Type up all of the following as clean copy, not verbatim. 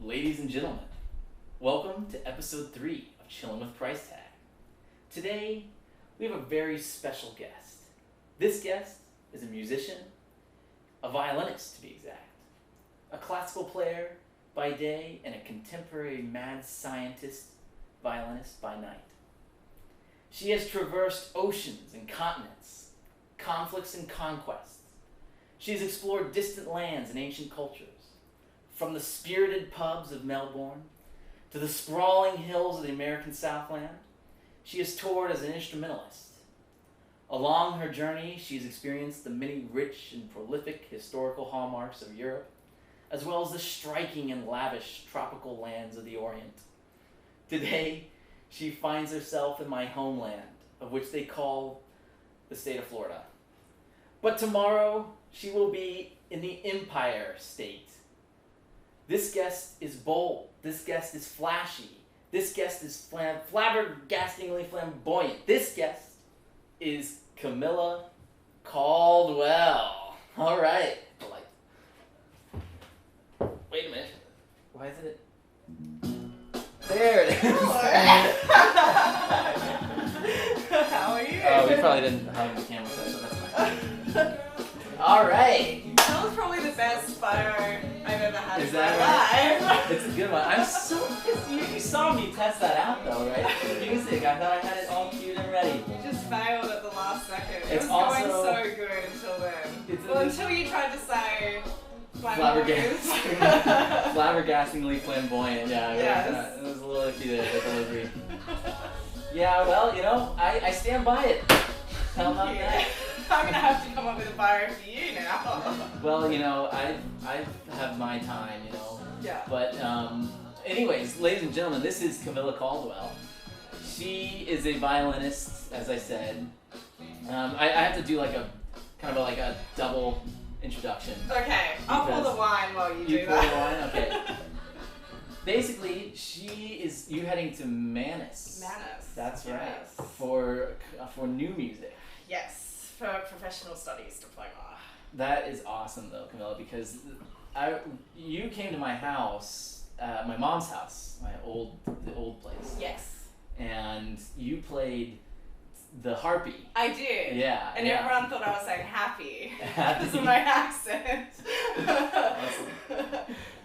Ladies and gentlemen, welcome to episode 3 of Chillin with Price Tag. Today, we have a very special guest. This guest is a musician, a violinist to be exact, a classical player by day and a contemporary mad scientist violinist by night. She has traversed oceans and continents, conflicts and conquests. She has explored distant lands and ancient cultures. From the spirited pubs of Melbourne to the sprawling hills of the American Southland, she has toured as an instrumentalist. Along her journey, she has experienced the many rich and prolific historical hallmarks of Europe, as well as the striking and lavish tropical lands of the Orient. Today, she finds herself in my homeland, of which they call the state of Florida. But tomorrow, she will be in the Empire State. This guest is bold. This guest is flashy. This guest is flabbergastingly flamboyant. This guest is Camilla Caldwell. All right. Wait a minute. Why is it? There it is. How are you? We probably didn't have the camera set, so that's fine. All right. That was probably the best bio I've ever had Is in my that life. It's a good one. I'm so pissed. You saw me test that out, though, right? The music. I thought I had it all cued and ready. You just failed at the last second. It It's was also- going so good until then. Until you tried to say Flabbergastingly flamboyant. Yeah, Yes. it was a little iffy there, the delivery. Yeah, well, I stand by it. How about that? I'm gonna have to come up with a bio for you now. Well, I have my time, Yeah. But anyways, ladies and gentlemen, this is Camilla Caldwell. She is a violinist, as I said. I have to do like a kind of like a double introduction. Okay, I'll pour the wine while you do pour that. the wine? Okay. Basically, you're heading to Manus. Manus. That's right. Yes. For new music. Yes, for professional studies diploma. That is awesome though, Camilla, because you came to my house, my mom's house, the old place. Yes. And you played the harpy. I did. Yeah. And yeah. everyone thought I was saying happy. Happy. Because of my accent. Awesome.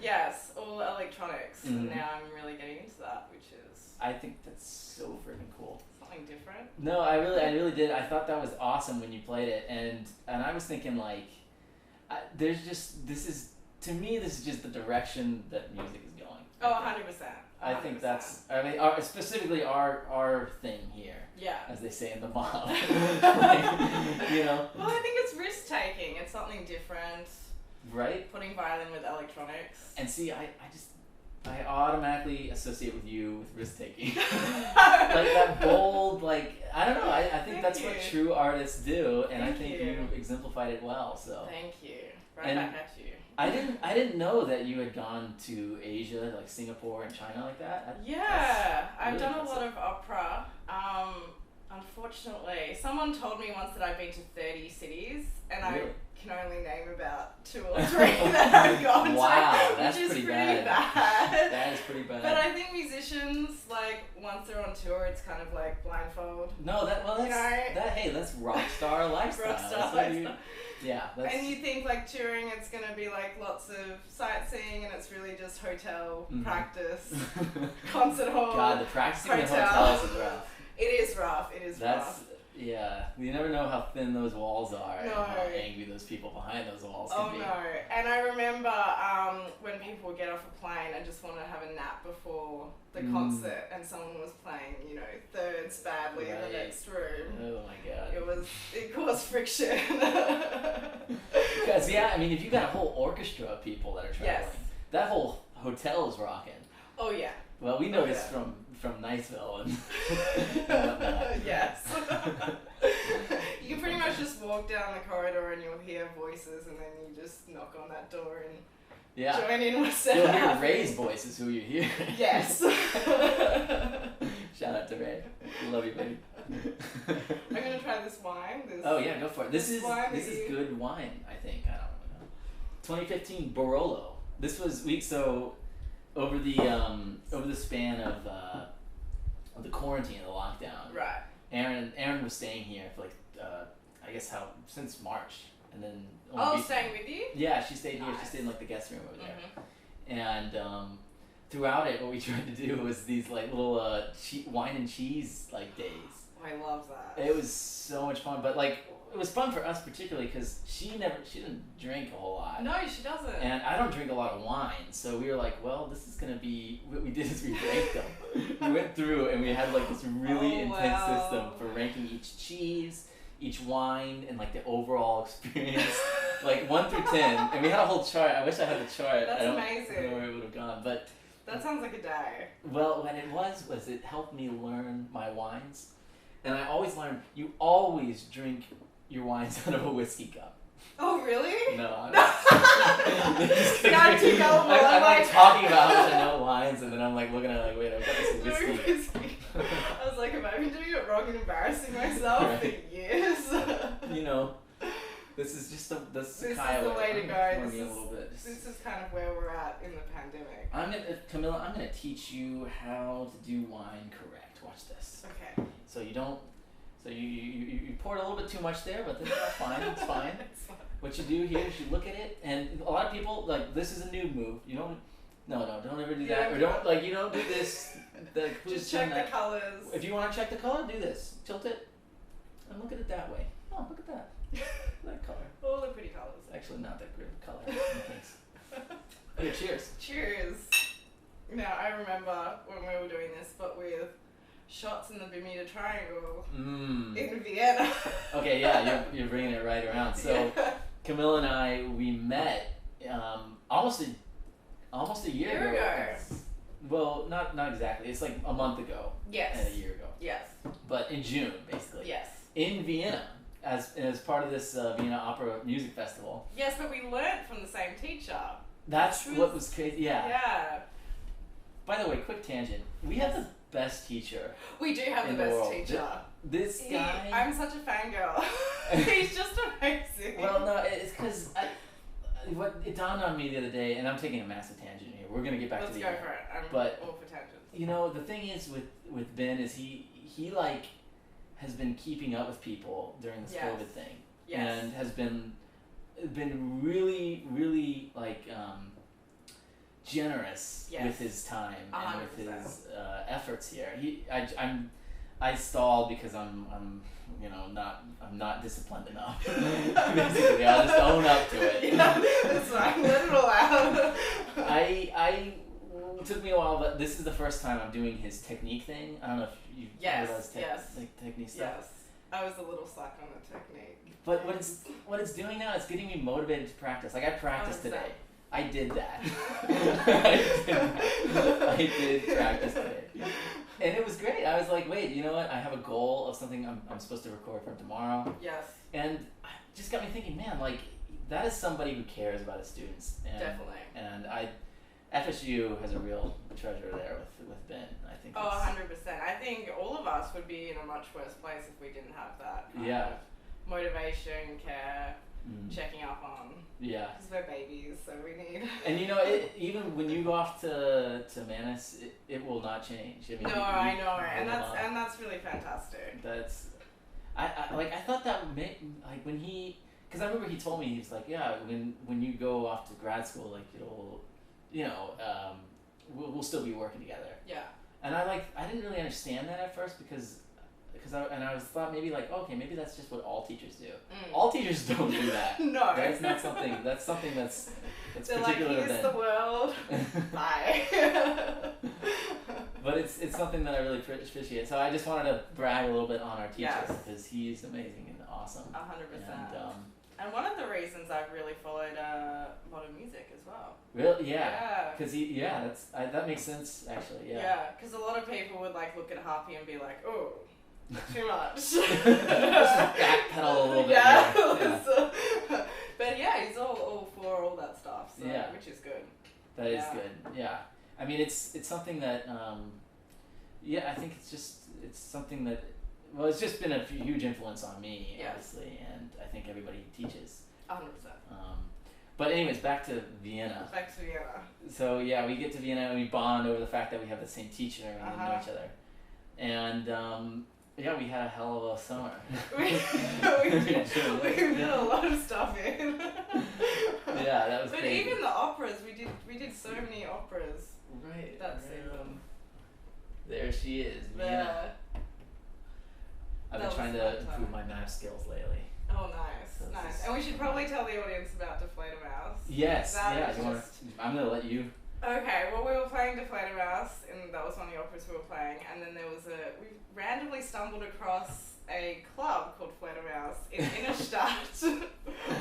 Yes, all electronics. Mhm. And now I'm really getting into that, which is I think that's so freaking cool. something different. No, I really did. I thought that was awesome when you played it, and I was thinking like, this is just the direction that music is going. Oh, 100%. I think that's, specifically our thing here, Yeah. as they say in the mob. Well, I think it's risk taking. It's something different. Right? Putting violin with electronics. And see, I automatically associate with you with risk taking. Like that bold, I don't know. I think Thank that's you. what true artists do, and I Thank think you. you exemplified it well. So Thank you. Right And- back at you. I didn't know that you had gone to Asia, like Singapore and China, like that. Yeah, I've really done a impressive. lot of opera. Unfortunately, someone told me once that I've been to 30 cities, and Really? I can only name about 2 or 3 that I've gone to, Wow, that's which is pretty pretty bad. bad. That is pretty bad. But I think musicians, once they're on tour, it's kind of like blindfold. No, You know? that's rock star lifestyle. Rock star That's what you- lifestyle. yeah, that's And you think touring, it's going to be lots of sightseeing, and it's really just hotel, Mhm. practice, concert hall. God, the practicing in hotel. hotels is rough. It is rough. It is That's rough. yeah. You never know how thin those walls are and No. how angry those people behind those walls Oh can be. no! And I remember when people would get off a plane and just want to have a nap before the concert, and someone was playing, thirds badly in Right. the next room. Oh my god. It caused friction. Because if you got a whole orchestra of people that are traveling, Yes. that whole hotel is rocking. Oh yeah. Well, we know Oh, this yeah. from Niceville and whatnot. Yes. You can pretty much just walk down the corridor and you'll hear voices, and then you just knock on that door and Yeah. join in what's You'll hear happening. Ray's voice is who you hear. Yes. Shout out to Ray. We love you, baby. I'm gonna try this wine. Oh yeah, go for it. This is wine this that is you- good wine, I think. I don't know. 2015 Barolo. This was so over the span of the quarantine, the lockdown. Right. Aaron was staying here for like I guess since March, and then Staying with you? Yeah, she stayed here. Nice. She stayed in like the guest room over there, Mm-hmm. and throughout it, what we tried to do was these like little wine and cheese like days. I love that. It was so much fun, but like it was fun for us particularly because she didn't drink a whole lot. No, she doesn't. And I don't drink a lot of wine, so we were like, well, this is gonna be. What we did is we ranked them. We went through and we had like this really intense system for ranking each cheese, each wine, and like the overall experience, like 1 through 10. And we had a whole chart. I wish I had the chart. That's I don't amazing. know where it would have gone, but that sounds like a day. well, what it was it helped me learn my wines, and I always learned you always drink your wines out of a whiskey cup. Oh, really? No, I'm not too gullible. I'm like talking about how much I know wines, and then I'm like looking at it like, wait, I've got this whiskey. I was like, have I been doing it wrong and embarrassing myself for years? You know, this is just this is the way to go. This is kind of where we're at in the pandemic. Camilla, I'm gonna teach you how to do wine correct. Watch this. Okay. So you don't. So you poured a little bit too much there, but that's fine. It's fine. What you do here is you look at it, and a lot of people like this is a noob move. You don't. No, don't ever do that. Or don't like you don't do this. Just check the colors. If you want to check the color, do this. Tilt it, and look at it that way. Oh, look at that. That color. Oh, the pretty colors. Actually, not that great of color. Thanks. Okay, cheers. Cheers. Now I remember when we were doing this, but with shots in the Bermuda Triangle in Vienna. Okay, yeah, you're bringing it right around. So Camilla and I, we met almost a year ago. Well, not exactly. It's like a month ago. Yes. And a year ago. Yes. But in June, basically. Yes. In Vienna, as part of this Vienna Opera Music Festival. Yes, but we learnt from the same teacher. That's what was crazy. Yeah. Yeah. By the way, quick tangent. We have the best teacher. We do have the best teacher. This guy. I'm such a fangirl. He's just amazing. Well, no, it's because it dawned on me the other day, and I'm taking a massive tangent here. We're gonna get back to the. Let's go for it. I'm all for tangents. You know, the thing is with Ben is he like has been keeping up with people during this COVID thing, and has been really like generous with his time 100%. and with his efforts here. I stalled because I'm not disciplined enough. Basically, I'll just own up to it. Yeah, that's fine. Let it all out. It took me a while, but this is the first time I'm doing his technique thing. I don't know if you realize technique stuff. Yes, I was a little slack on the technique. But what it's doing now, it's getting me motivated to practice. Like I practiced 100%. today. I did that. I did practice today. And it was great. I was like, wait, you know what? I have a goal of something I'm supposed to record for tomorrow. Yes. And it just got me thinking, man, like, that is somebody who cares about his students. And, definitely. And FSU has a real treasure there with Ben. I think. 100%. I think all of us would be in a much worse place if we didn't have that kind of motivation, care, checking up on. Yeah. Because we're babies, so we need. And you know, even when you go off to Manus, it will not change. I mean, I know, and that's really fantastic. I thought that would make like when he, because I remember he told me he was like, yeah, when you go off to grad school, like we'll still be working together. Yeah. And I didn't really understand that at first because I was thought maybe like, okay, maybe that's just what all teachers do. All teachers don't do that. No. That's not something. That's something that's They're particular like, here's to the world. Bye. But it's something that I really appreciate. So I just wanted to brag a little bit on our teacher because he's amazing and awesome. 100%. And one of the reasons I've really followed modern music as well. Really? Yeah. Because that makes sense actually. Yeah. Yeah, because a lot of people would like look at Harpy and be like, oh. Too much. Just backpedal a little bit. Yeah. But yeah, he's all for all that stuff. So, which is good. That is good. Yeah. I mean, it's something that. I think it's something that. Well, it's just been a huge influence on me, obviously, and I think everybody teaches. 100%. But anyways, back to Vienna. Back to Vienna. So yeah, we get to Vienna and we bond over the fact that we have the same teacher and we get to know each other. And yeah, we had a hell of a summer. we did a lot of stuff in. Yeah, that was But crazy. even the operas, we did so many operas. Right. That season. There she is, Vienna. I've been trying to improve my math skills lately. Oh, nice, nice. And we should probably tell the audience about Deflate a Mouse. Yes, yeah. I'm gonna let you. Okay, well, we were playing Deflate a Mouse, and that was one of the operas we were playing. And then we randomly stumbled across a club called Flate a Mouse in Innenstadt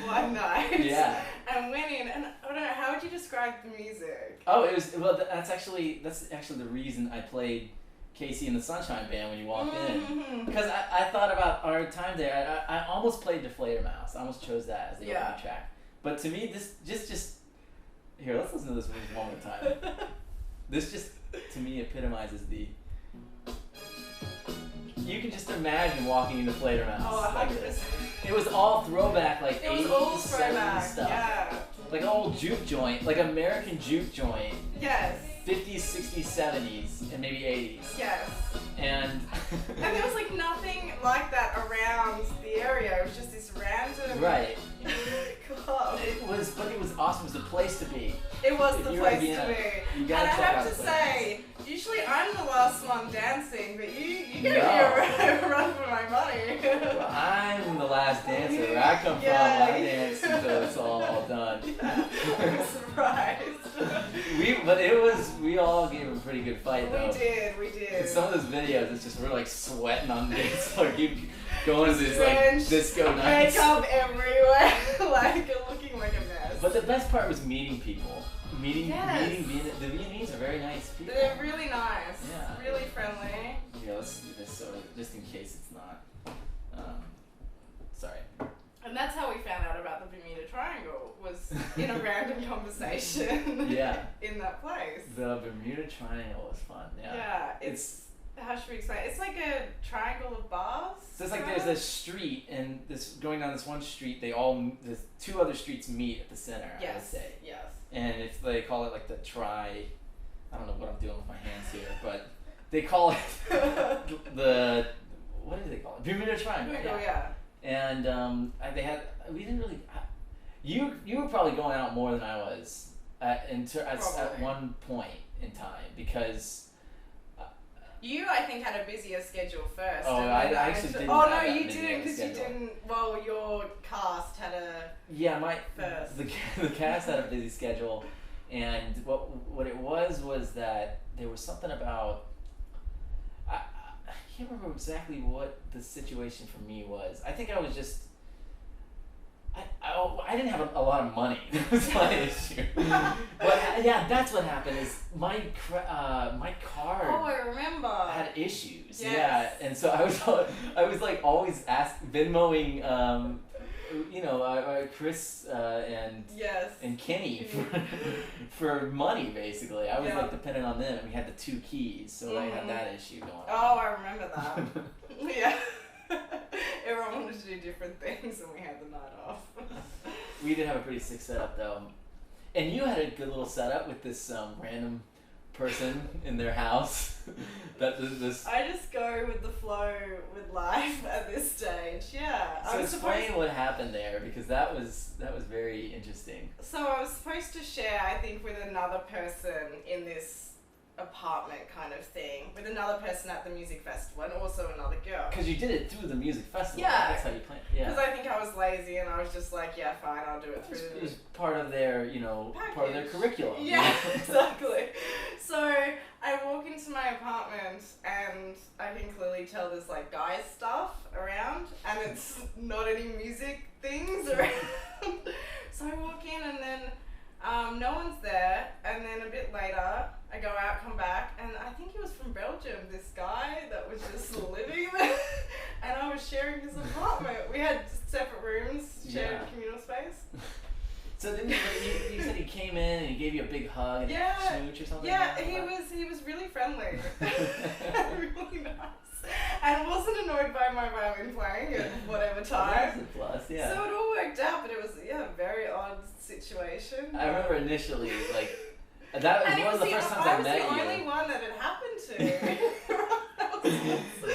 one night. Yeah. And went in, and I don't know, how would you describe the music? Oh, it was that's actually the reason I played Casey and the Sunshine Band when you walked in, because I thought about our time there. I almost played Deflator Mouse. I almost chose that as the opening track. But to me, this just here. Let's listen to this one more time. This just to me epitomizes the. You can just imagine walking into Deflator Mouse. Oh, 100%. It was all throwback, like it was 80s, all 70s throwback, stuff. yeah. Like an old juke joint, like American juke joint. Yes. 50s, 60s, 70s, and maybe 80s. Yes. And there was like nothing like that around the area. It was just this random club. But it was awesome. It was the place to be. It was if the you're place in Vienna, to be. You gotta and I check have out to the say, usually I'm the last one dancing, but you gave me No. a run for my money. Well, I'm the last dancer. Where I come from, I dance until it's all done. Yeah, I'm surprised. We all gave a pretty good fight though. We did. In some of those videos, it's just we're like sweating on this, like you going to this like disco nights. Makeup everywhere, like looking like a mess. But the best part was meeting people. Meeting the Viennese are very nice people. They're really nice. Yeah. Really friendly. Yeah, let's do this so just in case it's not. Sorry. And that's how we found out about the Bermuda Triangle, was in a random conversation. Yeah. In that place. The Bermuda Triangle was fun. Yeah. Yeah. It's how should we explain? It's like a triangle of bars. So it's like there's a street, and going down this one street, there's two other streets meet at the center. Yes. I would say. Yes. And if they call it like the I don't know what I'm doing with my hands here, but they call it what do they call it? Bermuda Triangle. Yeah. And we didn't really. You were probably going out more than I was at one point in time, because. You, I think, had a busier schedule first. Oh, I actually didn't. Oh no, you didn't, because you didn't. Well, your cast had a. Yeah, first. The cast had a busy schedule, and what it was that there was something about. I can't remember exactly what the situation for me was. I think I was just. I didn't have a lot of money. That was my issue. But yeah, that's what happened. Is my card. Oh, I remember. Had issues. Yes. Yeah, and so I was like always Venmoing, Chris and Kenny for money basey. I was like dependent on them, and we had the two keys, so I had that issue going on. Oh, I remember that. Yeah. Everyone wanted to do different things, and we had the night off. We did have a pretty sick setup though, and you had a good little setup with this random person in their house. I just go with the flow with life at this stage. Yeah. So explain what happened there, because that was very interesting. So I was supposed to share, I think, with another person in this apartment kind of thing, with another person at the music festival, and also another girl. Because you did it through the music festival. Yeah. That's how you planned. Yeah. Because I think I was lazy, and I was just like, yeah, fine, I'll do it through. It was part of their, part of their curriculum. Yeah, exactly. So I walk into my apartment, and I can clearly tell there's like guys stuff around, and it's not any music things around. So I walk in, and then no one's there, and then a bit later I go out, come back, and I think he was from Belgium, this guy that was just living there, and I was sharing his apartment. We had separate rooms, shared communal space. So then you said he came in and he gave you a big hug and a smooch or something? Yeah, he was really friendly. Really nice. And wasn't annoyed by my violin playing at whatever time. That's a plus, yeah. So it all worked out, but it was, very odd situation. I remember initially, like, that was one of the first times I met you. I was the only one that it happened to.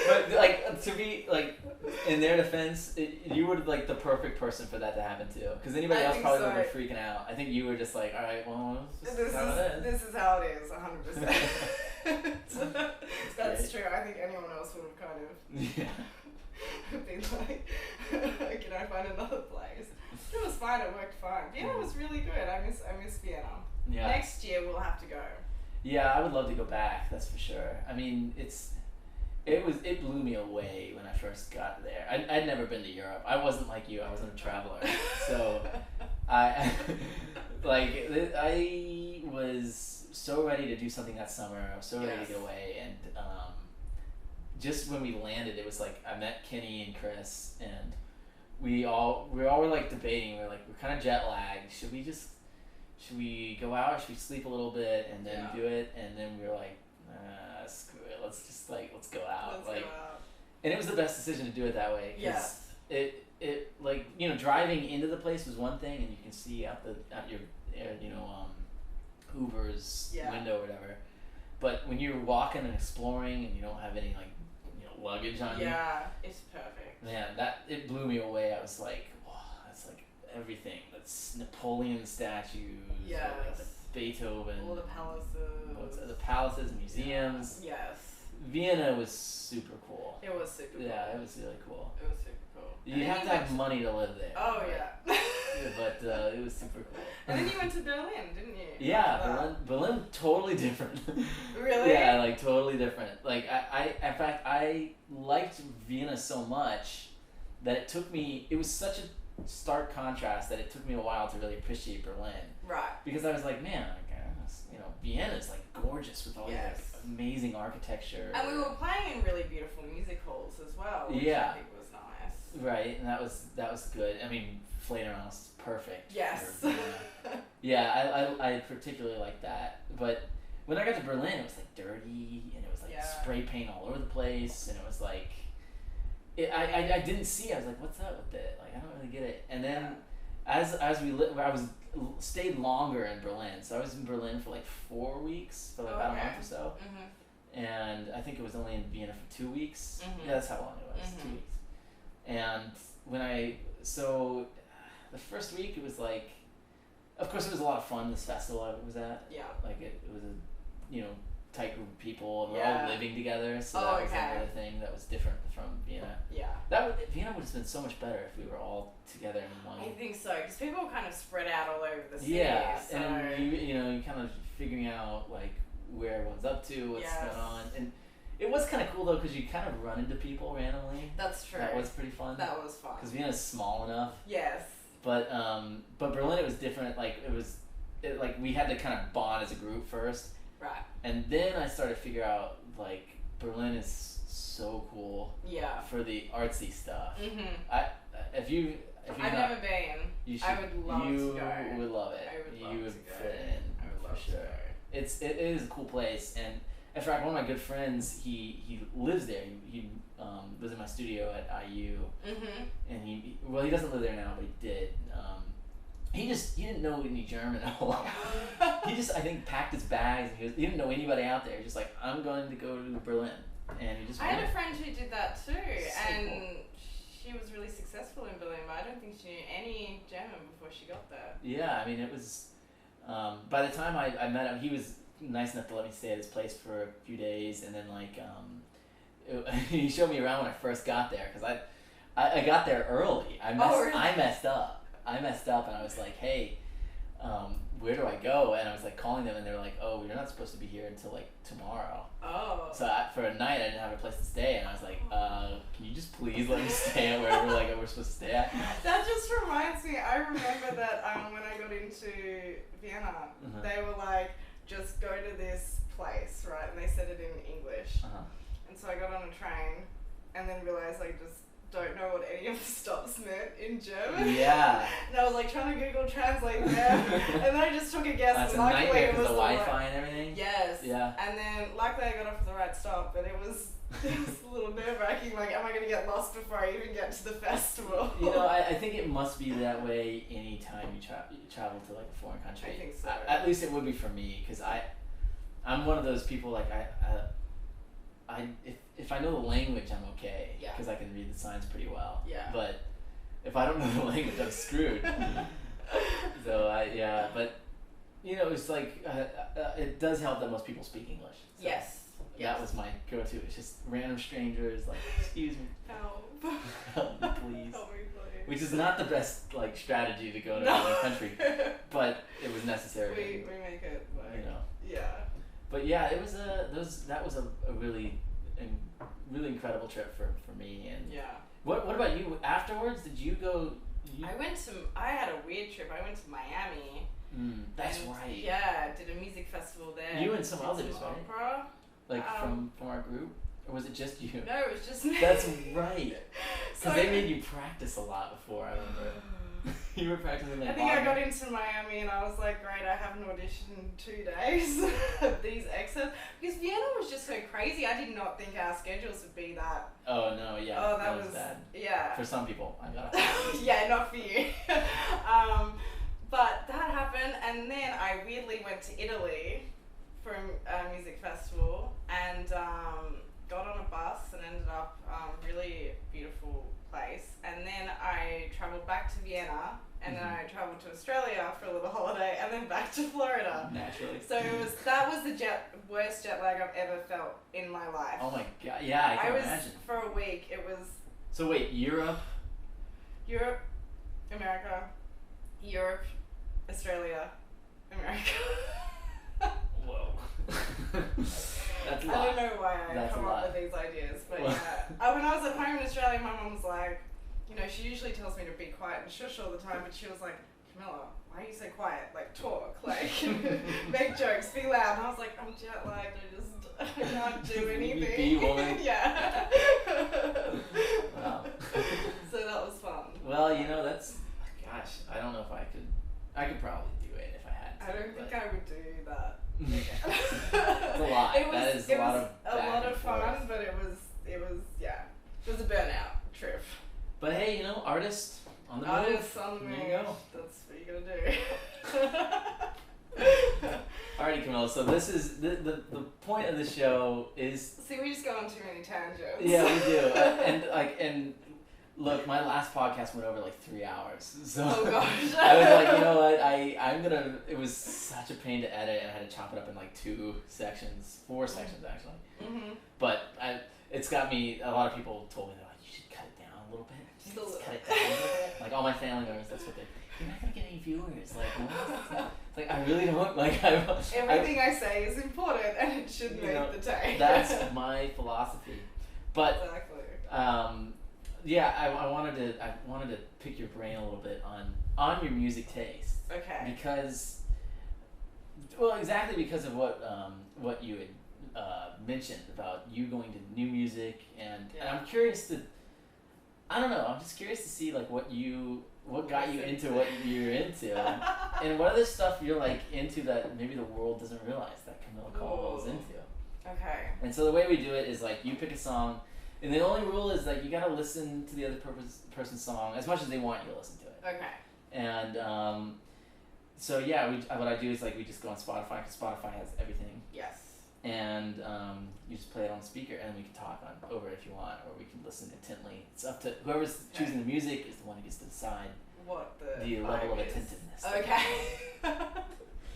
But, like, to be, like, in their defense, you were, like, the perfect person for that to happen to. Because anybody else probably would have been freaking out. I think you were just like, alright, well, this is how it is. This is how it is, 100%. That's true. I think anyone else would have kind of been like, can I find another place? It was fine, it worked fine. Vienna was really good. I miss Vienna. Yeah. Next year we'll have to go. Yeah, I would love to go back, that's for sure. I mean, it blew me away when I first got there. I'd never been to Europe. I wasn't like you, I wasn't a traveler. So I was so ready to do something that summer. I was so ready to get away, and just when we landed, it was like I met Kenny and Chris, and we all were like debating. We're kind of jet lagged. Should we go out? Or should we sleep a little bit and then do it? And then we were like, screw it. Let's go out. Let's go out. And it was the best decision to do it that way. Cause it like, you know, driving into the place was one thing, and you can see out your Uber's window or whatever. But when you're walking and exploring and you don't have any like, you know, luggage on you. Yeah, it's perfect. Man, it blew me away. I was like, wow, that's like everything. That's Napoleon statues. Yes. Beethoven. All the palaces. The palaces, museums. Yes. Vienna was super cool. It was super cool. Yeah, it was really cool. It was super cool. You have to have money to live there. Oh, yeah. But it was super cool. And then you went to Berlin, didn't you? Yeah, Berlin totally different. Really? Yeah, like totally different. Like in fact, I liked Vienna so much that it was such a stark contrast that it took me a while to really appreciate Berlin. Right. Because I was like, man, you know, Vienna's like gorgeous with all these like amazing architecture. And we were playing in really beautiful music halls as well, which I think was nice. Right, and that was good. I mean, Fledermaus is perfect. Yes. Yeah, I particularly like that. But when I got to Berlin, it was like dirty, and it was like spray paint all over the place, and it was like, I didn't see. I was like, what's up with it? Like, I don't really get it. And then as I stayed longer in Berlin. So I was in Berlin for like 4 weeks, for like about a month or so. Mm-hmm. And I think it was only in Vienna for 2 weeks. Mm-hmm. Yeah, that's how long it was. Mm-hmm. 2 weeks. And the first week it was like, of course it was a lot of fun, this festival I was at. Yeah. Like it was a, you know, tight group of people, and we're all living together, so that was another thing that was different from Vienna. Yeah. Vienna would have been so much better if we were all together in one. I think so, because people were kind of spread out all over the city. Yeah, so. And you kind of figuring out like where everyone's up to, what's going on, and it was kind of cool though, because you kind of run into people randomly. That's true. That was pretty fun. That was fun. Because Vienna's small enough. Yes. But Berlin, it was different. Like like we had to kind of bond as a group first. Right. And then I started to figure out like Berlin is so cool. Yeah. For the artsy stuff. Mm-hmm. I've never been. You should, I would love to go. You would love it. You would fit in. I would love to go. It is a cool place, and in fact, one of my good friends, he lives there. He lives in my studio at IU. Mm-hmm. And he doesn't live there now, but he did. He didn't know any German at all. He just, I think, packed his bags. And he didn't know anybody out there. He was just like, I'm going to go to Berlin. And he just went. I had a friend who did that too. So and cool. She was really successful in Berlin, but I don't think she knew any German before she got there. Yeah, I mean, it was, by the time I met him, he was nice enough to let me stay at his place for a few days. And then, like, he showed me around when I first got there, because I got there early. I messed up. And I was like, hey, where do I go? And I was like calling them, and they were like, oh, you're not supposed to be here until like tomorrow. Oh. So for a night, I didn't have a place to stay, and I was like, can you just please let me stay at wherever we're supposed to stay at? That just reminds me, I remember that when I got into Vienna, they were like, just go to this place, right? And they said it in English. And so I got on a train, and then realized I just don't know what any of the stops meant in German. Yeah. And I was like trying to Google Translate them, and then I just took a guess. That's and a nightmare because the Wi-Fi and everything. Yes. Yeah. And then luckily I got off at the right stop, but it was a little nerve-wracking checking, like, am I going to get lost before I even get to the festival? You know, I think it must be that way anytime you travel to like a foreign country. I think so. At least it would be for me, because I'm one of those people, like, if I know the language, I'm okay, because I can read the signs pretty well. Yeah. But if I don't know the language, I'm screwed. So but you know, it's like it does help that most people speak English. So Yes. That was my go-to. It's just random strangers, like, excuse me, Help. help me please. Help me, please. Which is not the best like strategy to go to another country, but it was necessary. We make it work. You know. Yeah. But yeah, it was that was a really incredible trip for me. And Yeah. what about you? Afterwards, did you go? I had a weird trip. I went to Miami. That's and, right. Yeah, did a music festival there. You and some did others, some right? Opera. Like from our group, or was it just you? No, it was just me. That's right. Because So they made you practice a lot before. I remember. You were practicing like. I think I got into Miami and I was like, great, I have an audition in 2 days of these excerpts. Because Vienna was just so crazy. I did not think our schedules would be that. Oh no, yeah. Oh, that was bad. Yeah. For some people, I got. Yeah, not for you. But that happened, and then I weirdly went to Italy for a music festival and got on a bus and ended up really beautiful place. And then I travelled back to Vienna, and then I travelled to Australia for a little holiday, and then back to Florida. Naturally. So that was the worst jet lag I've ever felt in my life. Oh my god! Yeah, I can imagine. For a week. It was So wait, Europe, America, Europe, Australia, America. Whoa. That's a I lot. don't know why I That's come a up lot. with these ideas, but yeah. When I was at home in Australia, my mum was like, you know, she usually tells me to be quiet and shush all the time, but she was like, Camilla, why are you so quiet? Like, talk, like, make jokes, be loud. And I was like, I'm jet lagged, I can't do anything. Be woman. Yeah. Wow. So that was fun. Well, you know, gosh, I don't know if I could probably do it if I had to. I don't think I would do that. It's a lot. That is a lot of back and fun, forth. but it was it was a burnout trip. But hey, you know, artist on the move. Artists on the move. There you go. That's what you gotta do. Alrighty, Camilla. So this is the point of the show is. See, we just go on too many tangents. Yeah, we do. And look, my last podcast went over like 3 hours. So Oh gosh. I was like, you know what? I'm gonna. It was such a pain to edit, and I had to chop it up in like 4 sections actually. Mhm. But it's got me. A lot of people told me they're like, you should cut it down a little bit. Just cut it down a little bit. Like all my family members, that's what they. You're not gonna get any viewers. Like, what? It's like I really don't like. Everything I say is important, and it should make the tape. That's my philosophy. But exactly. yeah, I wanted to pick your brain a little bit on your music taste. Okay. Because of what you had mentioned about you going to new music and I'm curious to. I don't know. I'm just curious to see like what got you into what you're into, and what other stuff you're like into that maybe the world doesn't realize that Camilla Caldwell is into. Okay. And so the way we do it is like you pick a song, and the only rule is that you gotta listen to the other person's song as much as they want you to listen to it. Okay. And so yeah, what I do is like we just go on Spotify because Spotify has everything. Yes. And you just play it on the speaker, and we can talk over it if you want, or we can listen intently. It's up to whoever's choosing the music is the one who gets to decide what the level of is. attentiveness. Okay.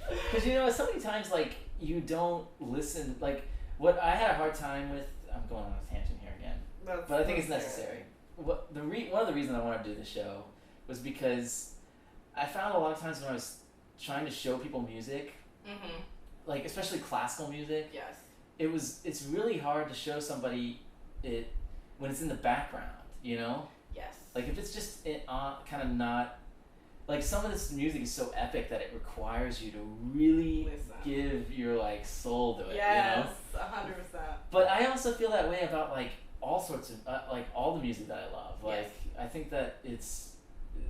Because you know, so many times like you don't listen. Like what I had a hard time with. I'm going on a tangent here again, but I think it's necessary. One of the reasons I wanted to do the show was because I found a lot of times when I was trying to show people music. Mhm. Like especially classical music. Yes. It's really hard to show somebody it when it's in the background, you know? Yes. Like if it's just kind of not like some of this music is so epic that it requires you to really give your like soul to it, yes, you know? 100%. But I also feel that way about like all sorts of like all the music that I love. Like I think that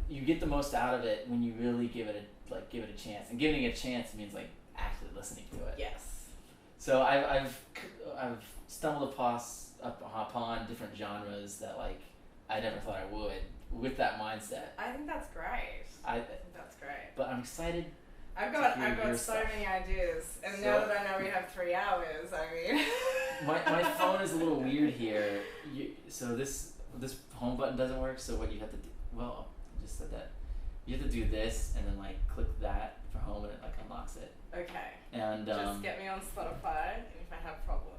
you get the most out of it when you really give it a chance. And giving it a chance means like actually listening to it. Yes. So I've stumbled hop on different genres that like I never thought I would with that mindset. I think that's great. I think that's great. But I'm excited. I've got so many ideas, and now that I know we have 3 hours, I mean. my phone is a little weird here. So this home button doesn't work. So what you have to do? Well, I just said that. You have to do this and then like click that for home, and it like unlocks it. Okay. And just get me on Spotify if I have problems.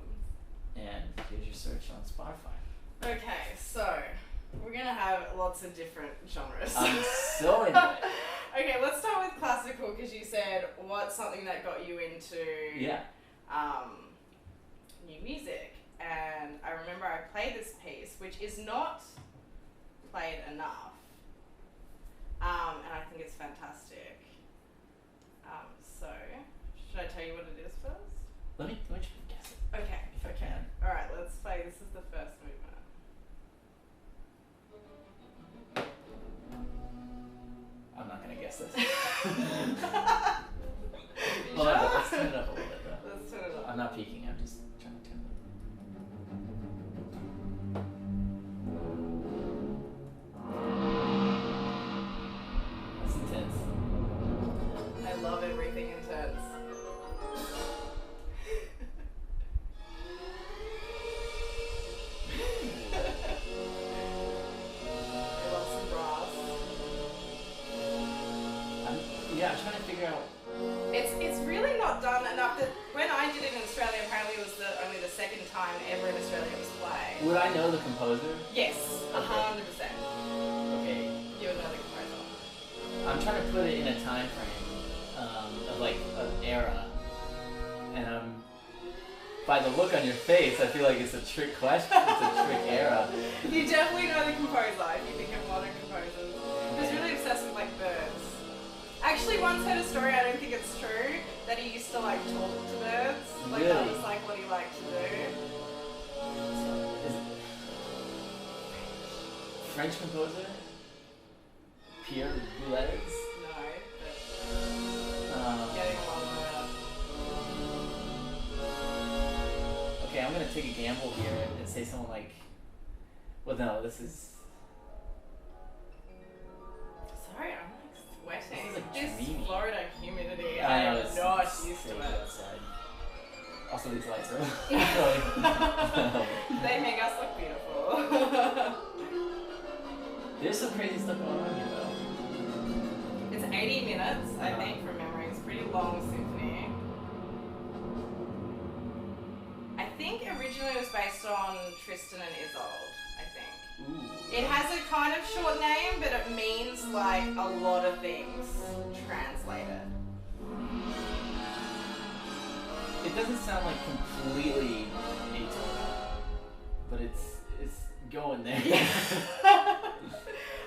And here's your search on Spotify. Okay, so we're gonna have lots of different genres. I'm so into it. Okay, let's start with classical because you said what's something that got you into new music, and I remember I played this piece which is not played enough, and I think it's fantastic. So should I tell you what it is first? Let me guess it. Okay. If I can. All right, let's play. This is the first movement. I'm not gonna guess this. Well, let's turn it up a little bit though. Let's turn it up. I'm not peeking. I'm just trying to turn it up. That's intense. I love everything intense. I love some brass. I'm trying to figure out. It's really not done enough. That when I did it in Australia, apparently it was only the second time ever in Australia it was played. Would I know the composer? Yes, 100%. Okay. You would know the composer. I'm trying to put it in a time frame of like an era, and by the look on your face, I feel like it's a trick question. It's a trick era. You definitely know the composer if you think of modern composers. He was really obsessed with like birds. Actually, once heard a story, I don't think it's true, that he used to like talk to birds. Like Really? that was like what he liked to do. Is it French composer? Pierre Boulez? No, but getting along with it. Okay, I'm gonna take a gamble here and say someone like. Well, no, this is. Sorry, I'm like sweating. This is, like, This dreamy. Florida humidity, I know, I'm it's not used to crazy it. outside. Also, these lights are. They make us look beautiful. There's some crazy stuff going on here, though. It's 80 minutes, I think, from memory. It's a pretty long symphony. I think originally it was based on Tristan and Isolde, I think. Ooh. It has a kind of short name, but it means like a lot of things translated. It doesn't sound like completely atonal, but it's going there.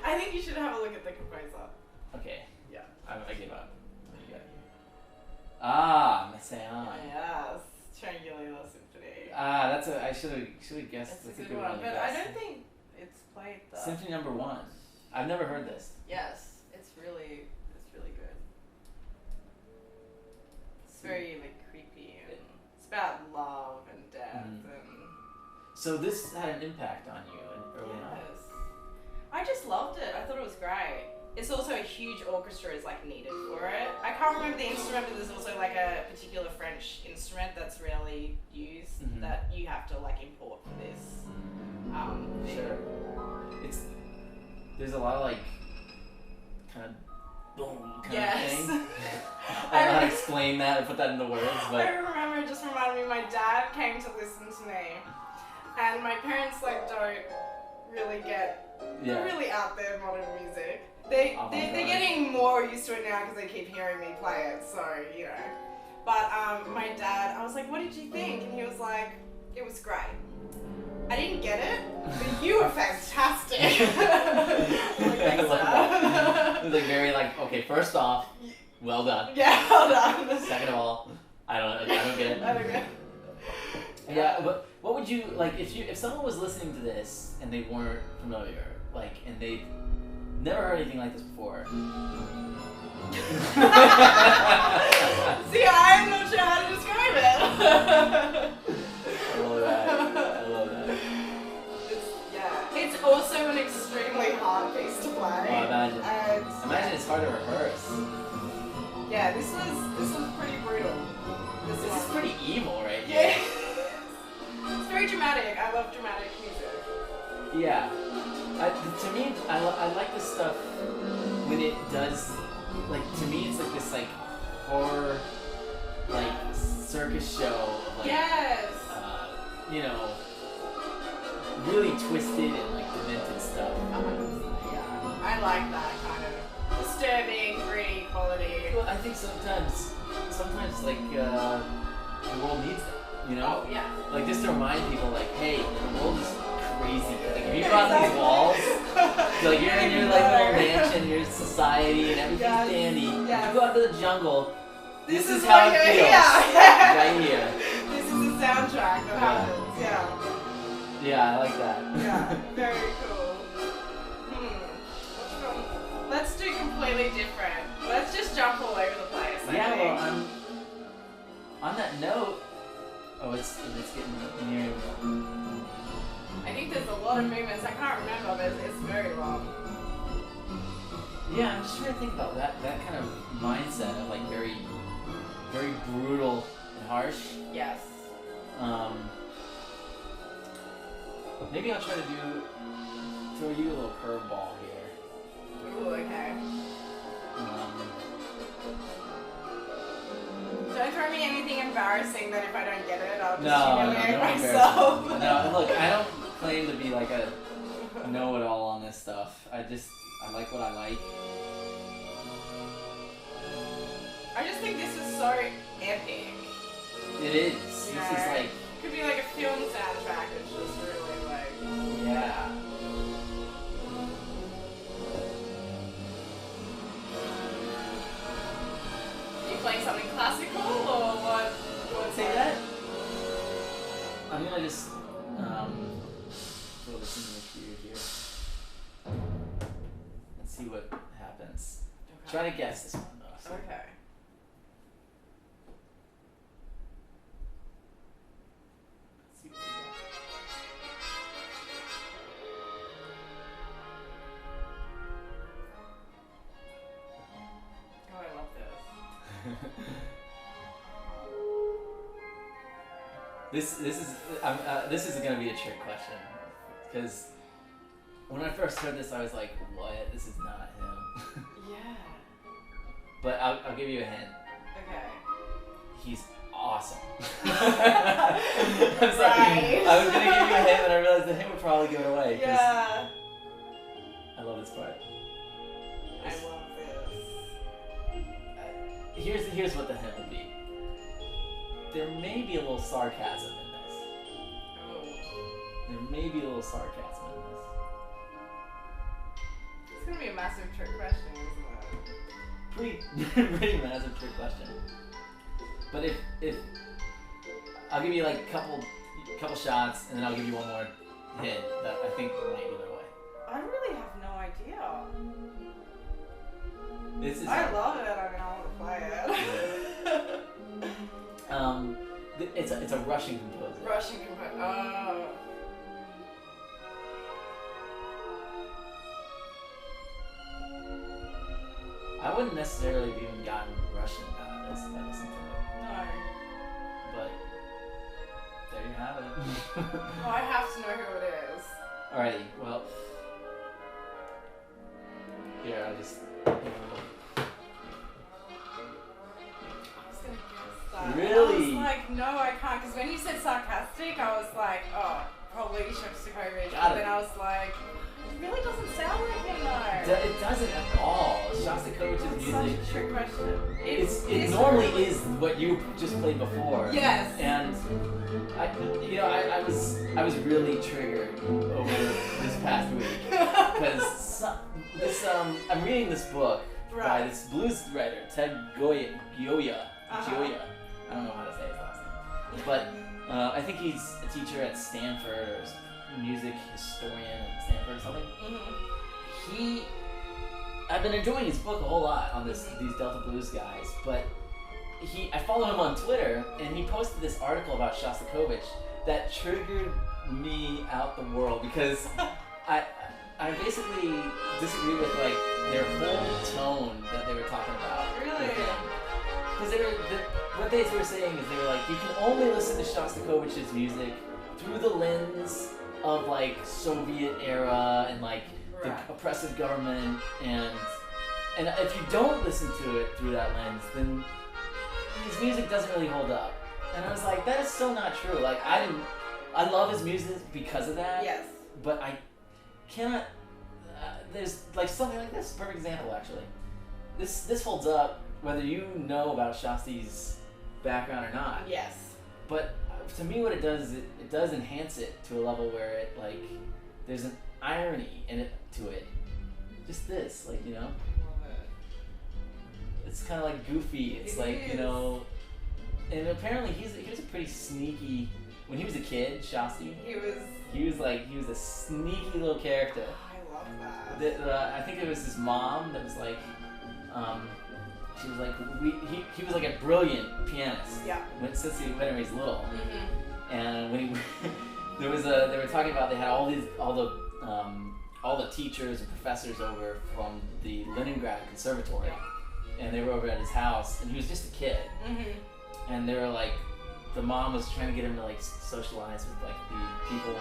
I think you should have a look at the composer. Okay. Yeah. I give up. What do you got here? Ah, Messiaen. Yes, Triangular Symphony. Ah, that's I should have guessed. That's a good one, but I don't think it's played though. Symphony number 1. I've never heard this. Yes, it's really good. It's very like creepy and it's about love and death and. So this had an impact on you early on. Yes. I just loved it. I thought it was great. It's also a huge orchestra is like needed for it. I can't remember the instrument, but there's also like a particular French instrument that's rarely used that you have to like import for this. Sure. There's a lot of like kind of boom kind of thing. I don't know how to explain that or put that into words, but I remember it just reminded me. My dad came to listen to me, and my parents like don't really get. They're really out there modern music. They're getting more used to it now because they keep hearing me play it, so, you know. But my dad, I was like, what did you think? And he was like, it was great. I didn't get it, but you were fantastic. Like, thanks, Dad. It was like very like, okay, first off, well done. Yeah, well done. Second of all, I don't get it. I don't get it. Yeah, but what would you like if someone was listening to this and they weren't familiar, like, and they never heard anything like this before? See, I'm not sure how to describe it. I love that. This was pretty brutal. This is pretty evil, right? Yeah. It's very dramatic. I love dramatic music. Yeah. To me, I like this stuff when it does, like, to me it's like this, like, horror, like, circus show of, like, yes. You know, really twisted and, like, demented stuff. 100%, yeah. I like that kind of disturbing, gritty quality. Well, I think sometimes, like, the world needs that, you know? Oh, yeah. Like, just to remind people, like, hey, the world is crazy. Like, if you brought these walls, like, you're in your, like, little mansion, your society, and everything's dandy. If you go out to the jungle, this is how it feels. Right here. This is the soundtrack that happens, Yeah, I like that. Yeah, very cool. Let's do completely different. Let's just jump all over the place. Well, on that note, it's getting near. I think there's a lot of movements. I can't remember, but it's very long. Yeah, I'm just trying to think about that kind of mindset of, like, very, very brutal and harsh. Yes. Maybe I'll try to throw you a little curveball here. Ooh, okay. Don't throw me anything embarrassing that if I don't get it, I'll just humiliate myself. No, look, I don't claim to be like a know-it-all on this stuff. I like what I like. I just think this is so epic. It is. This is like... Could be like a film soundtrack. It's just really like... Yeah. Are you playing something classical or what? Say that? I'm gonna just throw this in the queue here. Let's see what happens. Okay. Try to guess this one though. So. Okay. Let's see what we got. Oh, I love this. This is gonna be a trick question, because when I first heard this, I was like, "What? This is not him." Yeah. But I'll give you a hint. Okay. He's awesome. I'm sorry. I was gonna give you a hint, but I realized the hint would probably give it away. Yeah. I love this part. I love this. Here's what the hint would be. There may be a little sarcasm in this. Oh. There may be a little sarcasm in this. It's gonna be a massive trick question, isn't it? Pretty massive trick question. But if I'll give you like a couple shots, and then I'll give you one more hint that I think might give it away. I really have no idea. I love it. I mean, I want to play it. It's a Russian composer. Russian composer. Oh. I wouldn't necessarily have even gotten Russian out of this if I listened to it. No. But there you have it. Oh, I have to know who it is. Alrighty, well. Here, I'll just. Really? I was like, no, I can't. Because when you said sarcastic, I was like, oh, probably Shostakovich. But then I was like, it really doesn't sound like him though. It doesn't at all. Shostakovich's music. Such a trick question. It normally is what you just played before. Yes. And I was really triggered over this past week because I'm reading this book by this blues writer Ted Gioia. I don't know how to say his last name, but I think he's a teacher at Stanford or a music historian at Stanford or something. Mm-hmm. I've been enjoying his book a whole lot on these Delta Blues guys, but I follow him on Twitter, and he posted this article about Shostakovich that triggered me out the world because I basically disagree with like their whole tone that they were talking about. Really? With him. Because what they were saying is they were like, you can only listen to Shostakovich's music through the lens of like Soviet era and like the oppressive government, and if you don't listen to it through that lens, then his music doesn't really hold up. And I was like, that is so not true. Like I love his music because of that. Yes. But I cannot. There's like something like this. Perfect example, actually. This holds up whether you know about Shosti's background or not. Yes. But to me, what it does is it does enhance it to a level where it like there's an irony in it to it. Just this, like, you know. Love it. It's kind of like goofy. It's like is. You know. And apparently he was a pretty sneaky. When he was a kid, Shosti. He was a sneaky little character. I love that. I think it was his mom that was like, she was like, he was like a brilliant pianist. Yeah. Since he when he was little. Mm-hmm. And when he they were talking about they had all the teachers and professors over from the Leningrad Conservatory, and they were over at his house, and he was just a kid. Mm-hmm. And they were like, the mom was trying to get him to like socialize with like the people,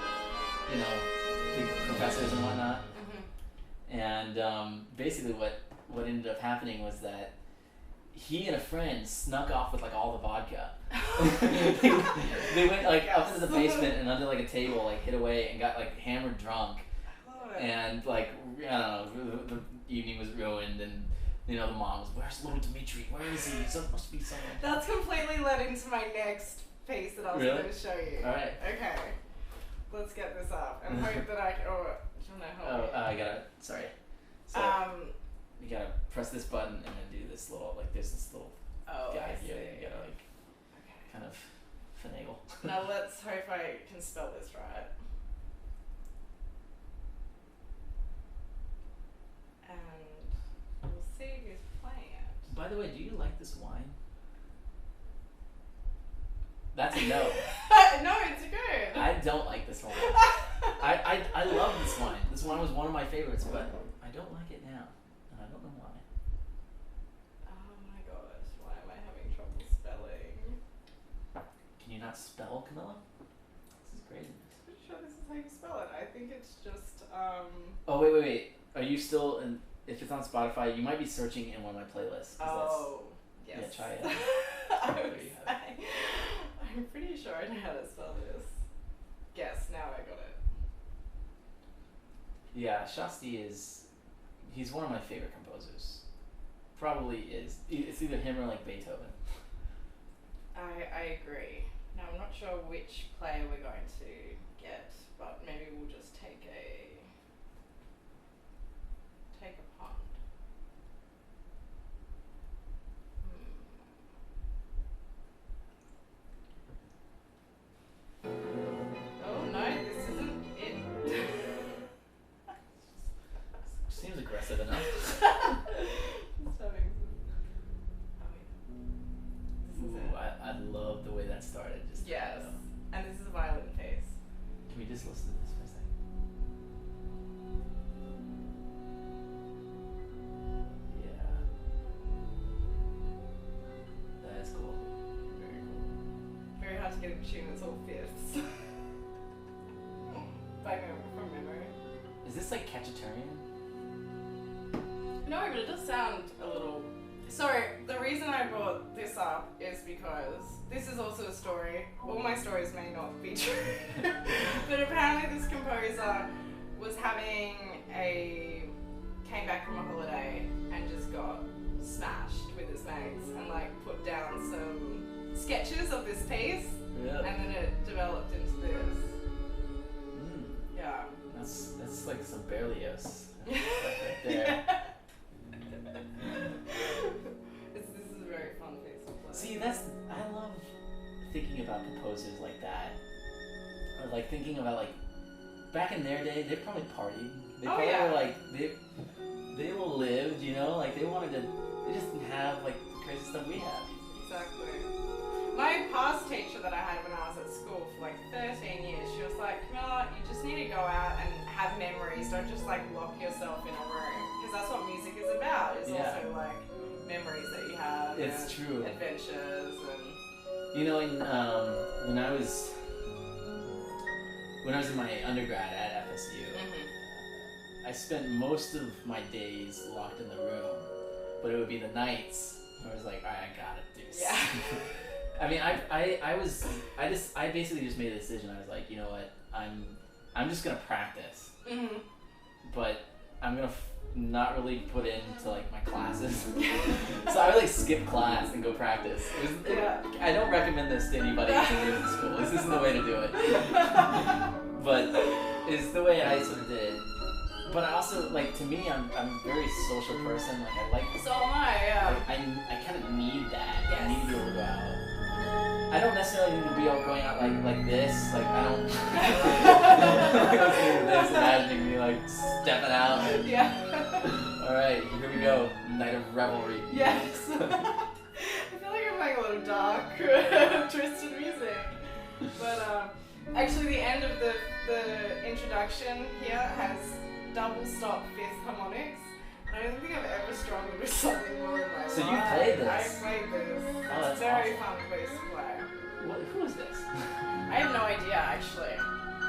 you know, the professors and whatnot. Mm-hmm. And basically what ended up happening was that he and a friend snuck off with like all the vodka. They went like up into the basement and under like a table, like hid away and got like hammered drunk. I love it. And like, I don't know, the evening was ruined, and you know the mom was, where's little Dmitri? Where is he? There must be somewhere. That's completely led into my next piece that I was Really? going to show you. All right. Okay. Let's get this up and hope that I can. Oh, do you want to help me? I gotta. Sorry. So you gotta press this button and then do this little like there's this little guy I here. see. You gotta like Okay. kind of finagle. Now let's hope I can spell this right. And we'll see who's playing it. By the way, do you like this wine? That's a no. No, it's good. I don't like this wine. I love this wine. This wine was one of my favorites, but I don't like it now, and I don't know why. Oh my gosh, why am I having trouble spelling? Can you not spell, Camilla? This is crazy. I'm pretty sure this is how you spell it. I think it's just Oh wait. Are you still in? If it's on Spotify, you might be searching in one of my playlists. Oh, yes. Yeah, try it. I There would you say, have it. I'm pretty sure I know how to spell this. Yes, now I got it. Yeah, Shosti he's one of my favorite composers. Probably is. It's either him or like Beethoven. I agree. Now I'm not sure which player we're going to get, but maybe we'll just take a pond. Oh no, this isn't it. Seems aggressive enough. Just having oh wait. This is Ooh, it. I love the way that started. Just Yes. And this is a violin piece. Can we just listen to this for a second? Yeah. That is cool. Very cool. Very hard to get a tune that's all fifths. From memory. Is this like Cacciatorian? No, but it does sound a little. So, the reason I brought this up is because this is also a story. All my stories may not be true. But apparently, this composer was came back from a holiday and just got smashed with his mates and like put down some sketches of this piece. Yeah. And then it developed into this. Yeah. That's like some Berlioz right there. This is a very fun piece to play. See, I love thinking about composers like that. Or like thinking about like back in their day, they probably partied. They probably were like they all lived, you know, like they just didn't have like the crazy stuff we have. Exactly. My past teacher that I had when I was at school for like 13 years, she was like, Camilla, you just need to go out and have memories. Don't just like lock yourself in a room. Because that's what music is about. It's also like memories that you have. It's true. true. adventures and. You know, when I was in my undergrad at FSU, I spent most of my days locked in the room, but it would be the nights where I was like, all right, I gotta do something. I mean, I basically just made a decision. I was like, you know what, I'm just gonna practice, but I'm gonna not really put into like my classes. So I would like skip class and go practice. I don't recommend this to anybody who's in music school. This isn't the way to do it. But it's the way I sort of did. But I also, like, to me, I'm a very social person. Like, I like. So am I. Yeah. I kind of need that. Yes. I need to be able to go out. I don't necessarily need to be going out like this. Like, I don't. Listening to this, imagining me like stepping out. And, all right, here we go. Night of revelry. Yes. I feel like I'm playing a lot of dark, twisted music. But actually, the end of the introduction here has double stop fifth harmonics. I don't think I've ever struggled with something more in my life. So you played this? I played this. Oh, that's it's a very awesome. fun place to play. Who is this? I have no idea, actually.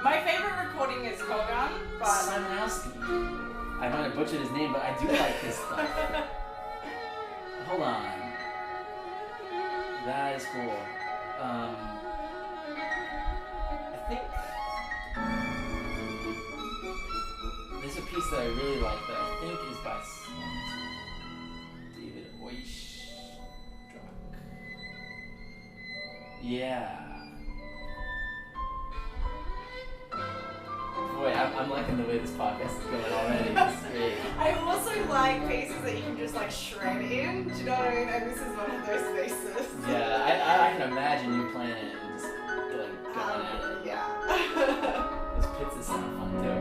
My favorite recording is Kogan, but... Simonowski. I might have butchered his name, but I do like his stuff. Hold on. That is cool. I think there's a piece that I really like that I think is by David Oistrakh. Yeah. Boy, I'm liking the way this podcast is going already. It's great. I also like pieces that you can just like shred in, do you know what I mean? And this is one of those pieces. Yeah, I can imagine you playing it and just like going at it. Yeah. Those pits is sound fun too.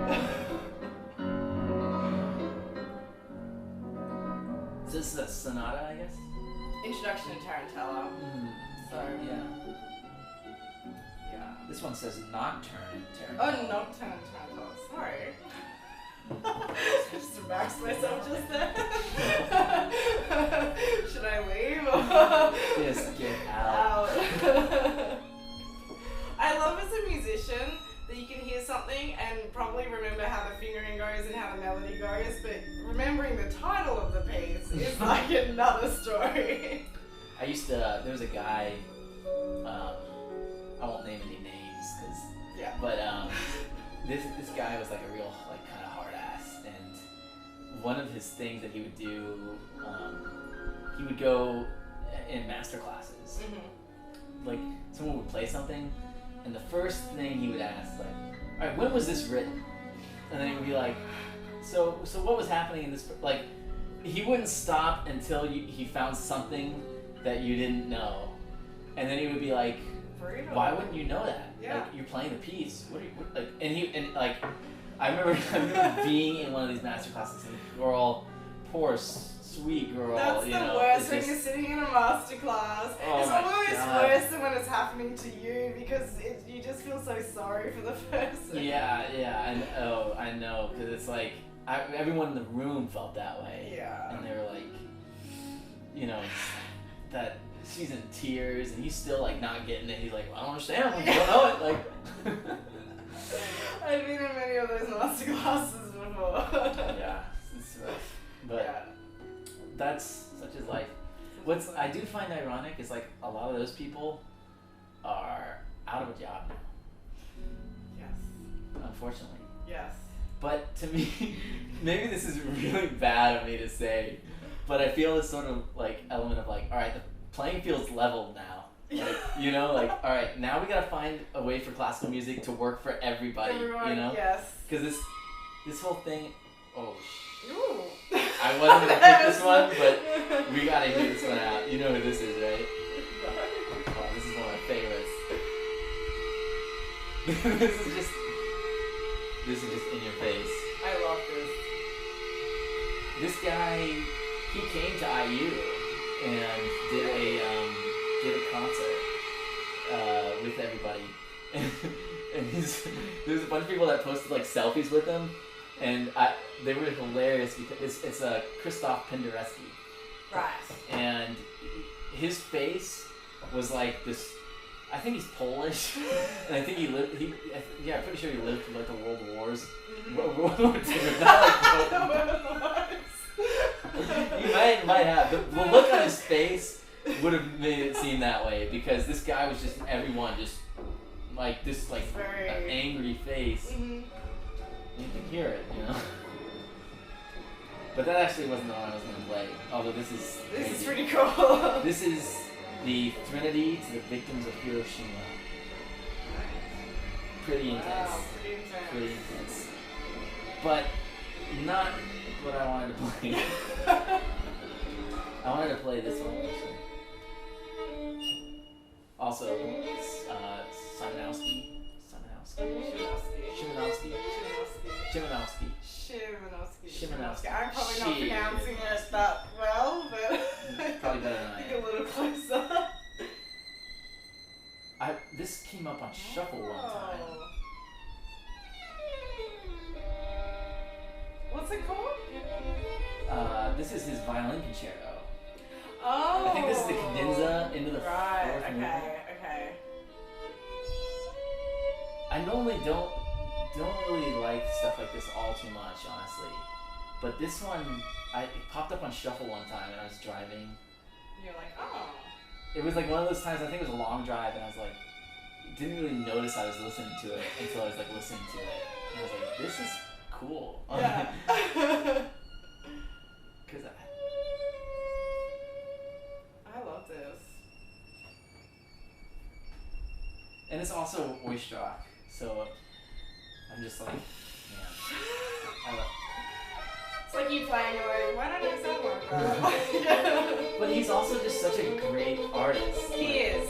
So this is a sonata, I guess? Introduction to Tarantella. So Yeah. yeah. This one says nocturne Tarantella. Oh, Nocturne Tarantella. Sorry. I just embarrassed myself just then. Should I leave? Just get out. I love as a musician that you can hear something and probably remember how the fingering goes and how the melody goes, but remembering the title of the piece is like another story. I used to, there was a guy, I won't name any names, but this guy was like a real, like, kind of hard ass, and one of his things that he would do, he would go in master classes. Like, someone would play something, and the first thing he would ask, like, all right, when was this written? And then he would be like, so what was happening in this, like, he wouldn't stop until he found something that you didn't know. And then he would be like, why wouldn't you know that? Yeah. Like, you're playing the piece. What like, and like, I remember being in one of these master classes, and the girl, poor sweet girl, That's you the know, worst is when just- you're sitting in a master class. Oh it's my always God. worse than when it's happening to you because you just feel so sorry for the person. Yeah, and I know, because it's like, everyone in the room felt that way. Yeah. And they were like, you know, that she's in tears, and he's still like not getting it. He's like, well, I don't understand. You don't know it. Like, I've been in many of those master classes before. yeah, it's rough. But yeah. that's such is life. What I do find ironic is like a lot of those people are out of a job now, Yes. unfortunately. Yes. But to me, maybe this is really bad of me to say, but I feel this sort of like element of like, all right, the playing field's leveled now. Like, you know, like, all right, now we gotta find a way for classical music to work for everybody. Everyone, you know? yes. Because this whole thing. Oh. Ooh. I wasn't gonna pick this one, but we gotta hear this one out. You know who this is, right? Oh, this is one of my favorites. This is just in your face. I love this. This guy, he came to IU and did a concert with everybody, and there's a bunch of people that posted like selfies with him, and they were hilarious because it's Christoph Penderecki. Right. And his face was like this. I think he's Polish, and I think he lived. I'm pretty sure he lived through like the World Wars. World War II, not like He might have. The look on his face would have made it seem that way because this guy was just everyone just like this like an angry face. Mm-hmm. You can hear it, you know. But that actually wasn't the one I was going to play. Although this is pretty cool. This is the Trinity to the victims of Hiroshima. Pretty intense. Wow, pretty intense. But not what I wanted to play. I wanted to play this one actually. Also, Shimanowski. I'm probably not pronouncing it that well, but probably better than I think am. a little closer. This came up on Shuffle one time. What's it called? This is his violin concerto. Oh. I think this is the cadenza into the right. fourth movement. Okay. I normally don't really like stuff like this all too much, honestly. But this one, it popped up on Shuffle one time and I was driving. You're like, oh. It was like one of those times, I think it was a long drive, and I was like, didn't really notice I was listening to it until I was like listening to it. And I was like, this is cool. Yeah. Because I love this. And it's also Oistrakh, so I'm just like, man. It's like you playing away. Why don't you sound like that? But he's also just such a great artist. He is.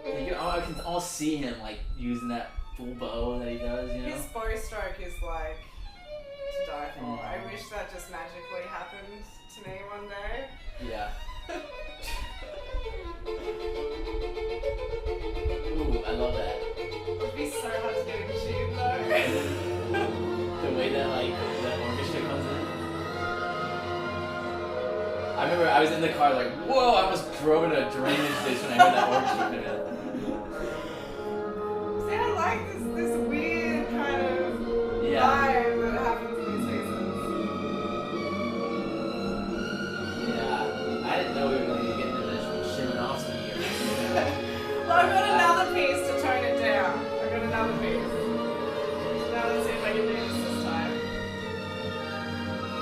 Like, I can almost see him like using that full bow that he does, you know? His bow stroke is like to die for. I wish that just magically happened to me one day. Yeah. Ooh, I love that. It'd be so hard to get in tune though. The way that like the orchestra comes in. I remember I was in the car like, whoa, I almost drove into a drainage ditch when I heard that orchestra come in. See, I like this weird kind of Yeah. vibe that happens in these pieces. Yeah. I didn't know we were going to get into this Shimanovsky here. Well, I've got another piece to tone it down. I've got another piece. Now let's see if I can do this time.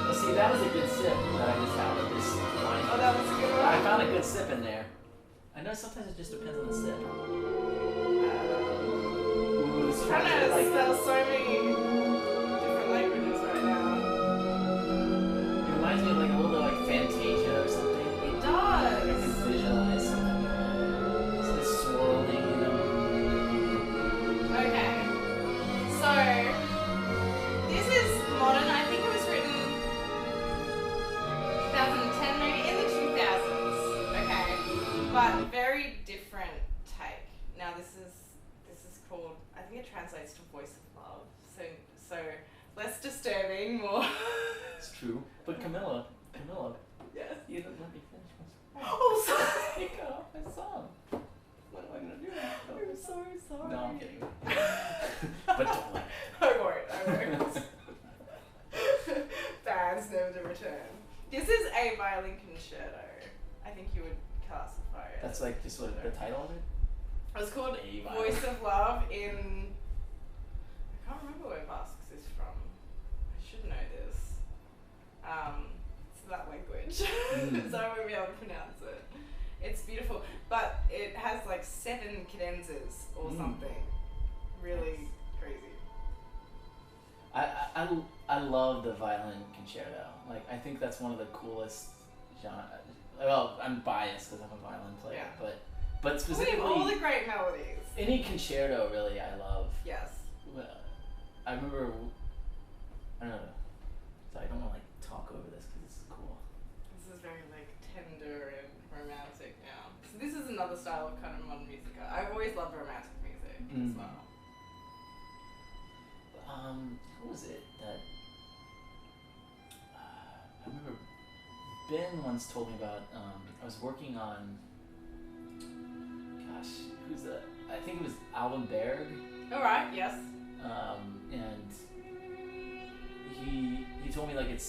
Well, see, that was a good sip that I just had with this wine. Oh, that was a good one? I found a good sip in there. I know sometimes it just depends on the sip. Ooh, this Trying to like spell so many different languages right now. it reminds me of like a little bit like Fantasia or something. It I can does. visualize something. It's this swirling, you know. Okay. So, this is modern. I think it was written 2010, maybe in the 2000s. Okay. But very different take. Now this is called, I think it translates to Voice of Love. So less disturbing, more. It's true. But Camilla. Yes. You didn't let me finish my song. Oh, sorry. You cut off my song. What am I gonna do now? I'm so sorry. No, I'm kidding. But don't let I won't. Bands never to return. This is a violin concerto. I think you would classify it. That's like just what the title of it? It's called A violin. Voice of Love in... I can't remember where Basques is from. I should know this. It's that language. So I won't be able to pronounce it. It's beautiful. But it has like 7 cadenzas or something. Really crazy. I love the violin concerto. Like, I think that's one of the coolest genre. Well, I'm biased because I'm a violin player, Yeah. but specifically All the great melodies. any concerto really I love. Yes. I remember, I don't know. So I don't want to like talk over this because it's cool. This is very like tender and romantic now. So this is another style of kind of modern music. I've always loved romantic music as well. Who was it that I remember Ben once told me about. I was working on. Gosh, who's the? I think it was Alvin Berg. All right. Yes. And he told me like it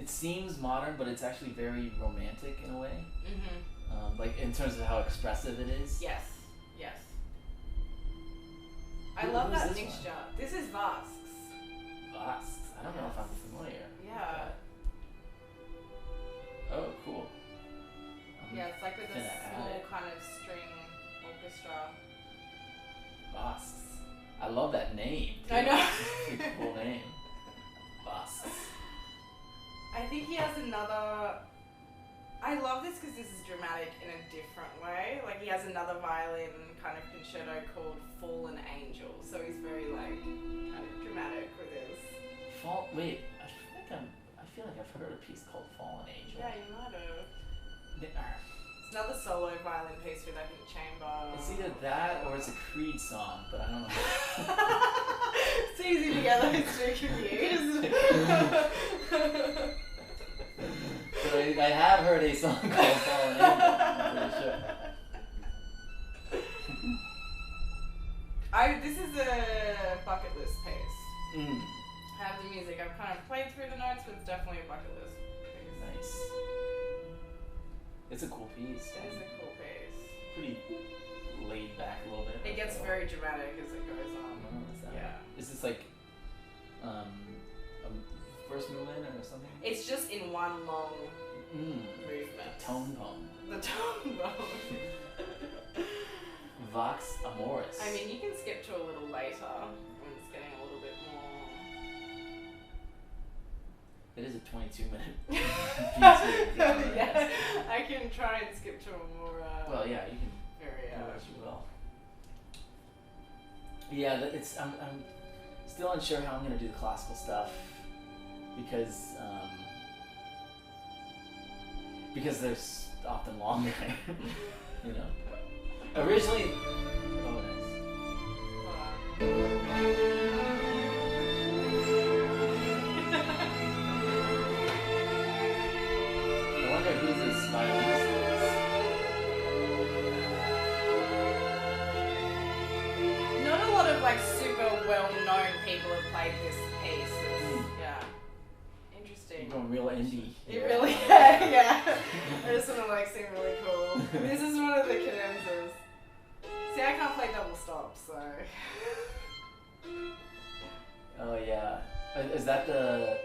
seems modern, but it's actually very romantic in a way. Mhm. Like in terms of how expressive it is. Yes. Yes. I Who- love who's that this mixture. This is Vasks. Vast. I don't know if I'm familiar. Yeah. Oh, cool. Yeah, it's like with a Gonna add small it. kind of string orchestra. Vast. I love that name. Too. I know. It's a cool name. Vast. I think he has another. I love this because this is dramatic in a different way. Like he has another violin kind of concerto called Fallen Angel. So he's very like kind of dramatic with his. Wait, I feel like I've heard a piece called Fallen Angel. Yeah, you might have. It's It's another solo violin piece with I think chamber. either that or it's a Creed song, but I don't know. It's easy to get those two confused. But I have heard a song called Fallen Angel, I'm pretty sure. This is a bucket list piece. Mm, I have the music. I've kind of played through the notes, but it's definitely a bucket list piece. nice. It's a cool piece. It is a cool piece. Pretty laid back a little bit. It gets very dramatic as it goes on. Yeah. Is this like a first movement or something? It's just in one long A movement. tone poem. The tone poem. Vox Amoris. I mean, you can skip to a little later when it's getting a little bit more. It is a 22-minute piece. Yeah, I can try and skip to a more. Well, yeah, you can Very. do what you will. Yeah, it's. I'm still unsure how I'm gonna do the classical stuff because there's often longer. You know. Originally. Oh, I wonder who this violinist is. Not a lot of like super well-known people have played this piece. Yeah. Interesting. You're going real indie. You here. really, yeah. I just want to like seem really cool. This is one of the cadenzas. See, I can't play double stops, so. Oh yeah. Is that the?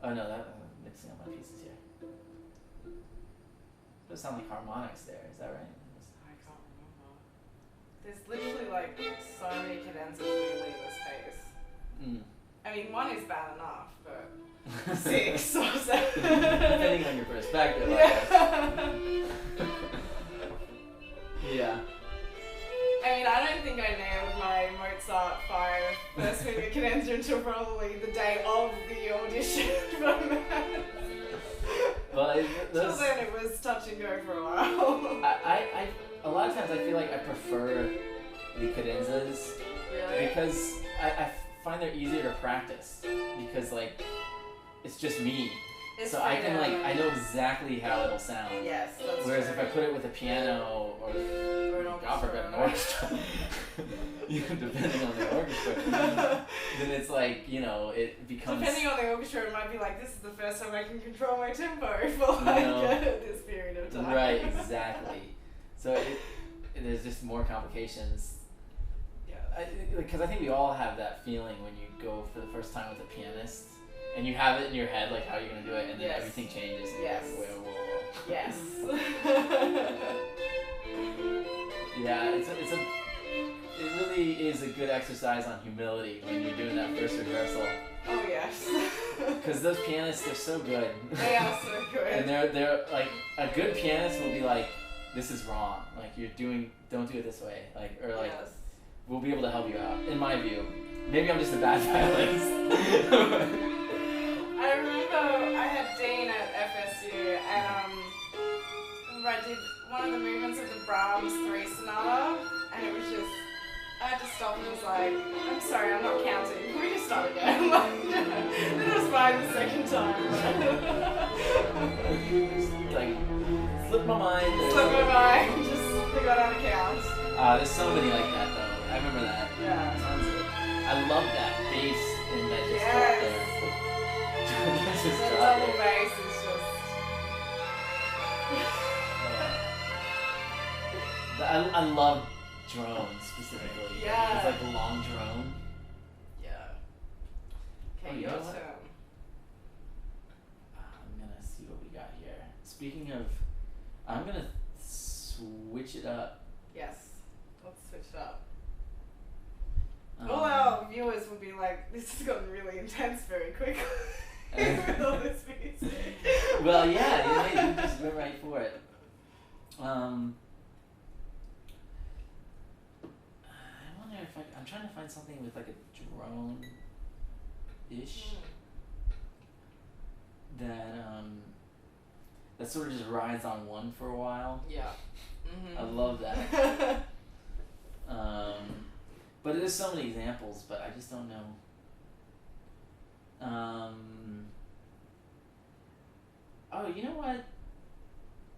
Oh no, that I'm mixing up my pieces here. Those sound like harmonics there. Is that right? I can't remember. There's literally like so many cadenzas really in this piece. I mean, one is bad enough, but 6 or 7. Depending on your perspective, I guess. Yeah. I mean, I don't think I nailed my Mozart 5 first movement cadenza until probably the day of the audition for that. Well, Till then it was touch and go for a while. I a lot of times I feel like I prefer the cadenzas Really? because I find they're easier to practice because like it's just me. It's So I can freedom. I know exactly how it'll sound. Yes, that's Whereas true. if I put it with a piano or an God forbid, an orchestra, depending on the orchestra, then it's like, it becomes... Depending on the orchestra, it might be like, this is the first time I can control my tempo for like this period of time. Right, exactly. So there's just more complications. Yeah. Because I think we all have that feeling when you go for the first time with a pianist, and you have it in your head, like how you're going to do it, and then Yes. everything changes. And Yes. You're like, whoa. Yes. Yeah, it really is a good exercise on humility when you're doing that first rehearsal. Oh yes. Because those pianists, they're so good. They are so good. And they're like, a good pianist will be like, this is wrong. Like, don't do it this way. Like, or like, Yes. we'll be able to help you out, in my view. Maybe I'm just a bad violinist. I remember I had Dean at FSU and I did one of the movements of the Brahms 3 Sonata and it was just, I I had to stop and was like, I'm sorry, I'm not counting. Can we just start again? Then it was fine the second time. Like, slipped my mind. Slipped my mind. Just forgot how to count. There's somebody like that though. I remember that. Yeah. Tons of. I love that bass and that just drop Yes. there. That's just The drop double there. bass is just. I love drones specifically. Yeah. It's like a long drone. Yeah. Oh, Okay, you your know what? turn. I'm gonna see what we got here. Speaking of, I'm gonna switch it up. Yes. Let's switch it up. Um, All our viewers will be like, this has gotten really intense very quickly with all this music. Well, yeah, you just went right for it. I wonder if I'm trying to find something with like a drone-ish that sort of just rides on one for a while. Yeah. Mm-hmm. I love that. But there's so many examples, but I just don't know. Oh, you know what?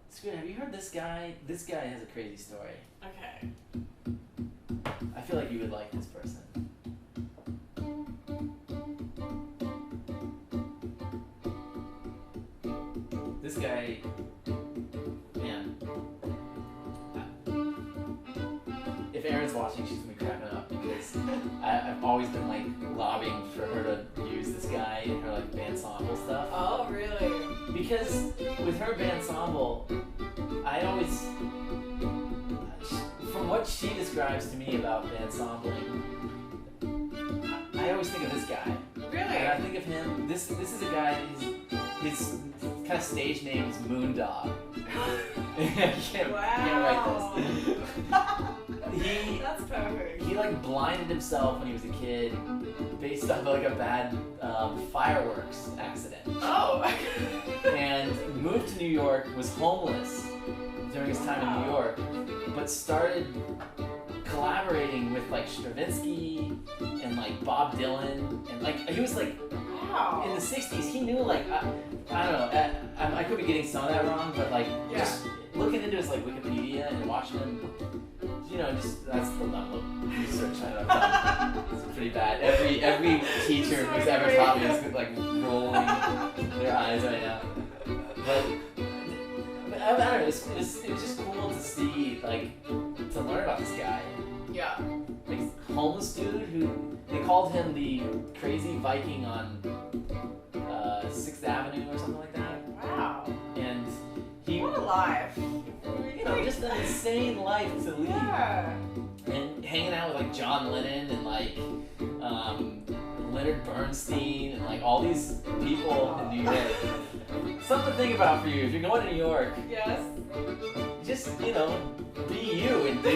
Screw it, have you heard this guy? This guy has a crazy story. Okay. I feel like you would like this person. This guy, man. If Erin's watching, she's gonna be cracking up because I've always been like lobbying for her to use this guy in her like bandsamble stuff. Oh, really? Because with her bandsamble, I always, from what she describes to me about bandsampling, I always think of this guy. Really? And I think of him. This is a guy. His kind of stage name is Moondog. I can't write this. That's perfect. He like blinded himself when he was a kid, based off like a bad fireworks accident. Oh. And moved to New York, was homeless during his time in New York, but started collaborating with like Stravinsky and like Bob Dylan, and like he was like in the 60s, he knew like I don't know, I could be getting some of that wrong, but like just looking into his like Wikipedia and watching him, you know, just that's the level of research I've done. It's pretty bad. Every teacher who's ever taught me is like rolling their eyes right now. But I don't know, it was just cool to see, like, to learn about this guy. Yeah. Like, homeless dude who, they called him the crazy Viking on 6th Avenue or something like that. Wow. And he, What a life. you know, just an insane life to lead. Yeah. And hanging out with like John Lennon and like Leonard Bernstein and like all these people in New York. Something to think about for you if you're going to New York. Yes. Just, you know, be you and do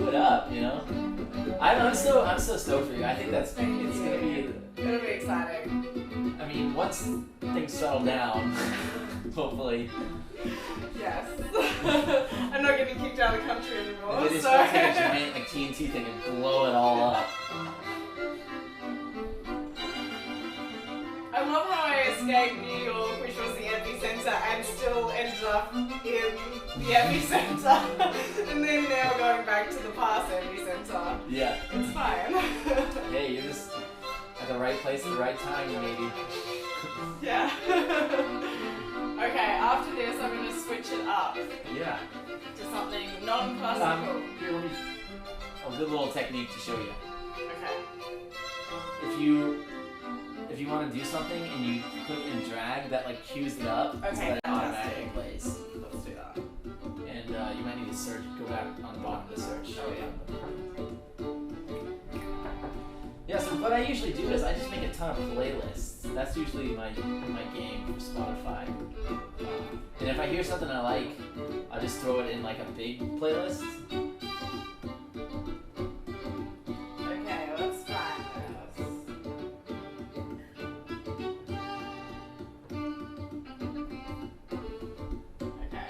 it up, you know. I'm so stoked for you. I think it's gonna be. It'll be exciting. I mean, once things settle down, hopefully. Yes. I'm not getting kicked out of the country anymore. They just So. take a giant like TNT thing and blow it all up. I love how I escaped New York, which was the epicenter, and still ended up in the epicenter. And then now we're going back to the past epicenter. Yeah. It's fine. Hey, you're just at the right place at the right time, maybe. Yeah. Okay, after this, I'm going to switch it up Yeah. to something non-classical. Here, let me. A good little technique to show you. Okay. If you want to do something and you click and drag, that like cues it up so Okay, that it fantastic. automatically plays. Let's do that. And you might need to search. Go back on the bottom of the search. Oh, yeah. Yeah. So what I usually do is I just make a ton of playlists. That's usually my game for Spotify. And if I hear something I like, I'll just throw it in like a big playlist. Okay, let's find this. Okay.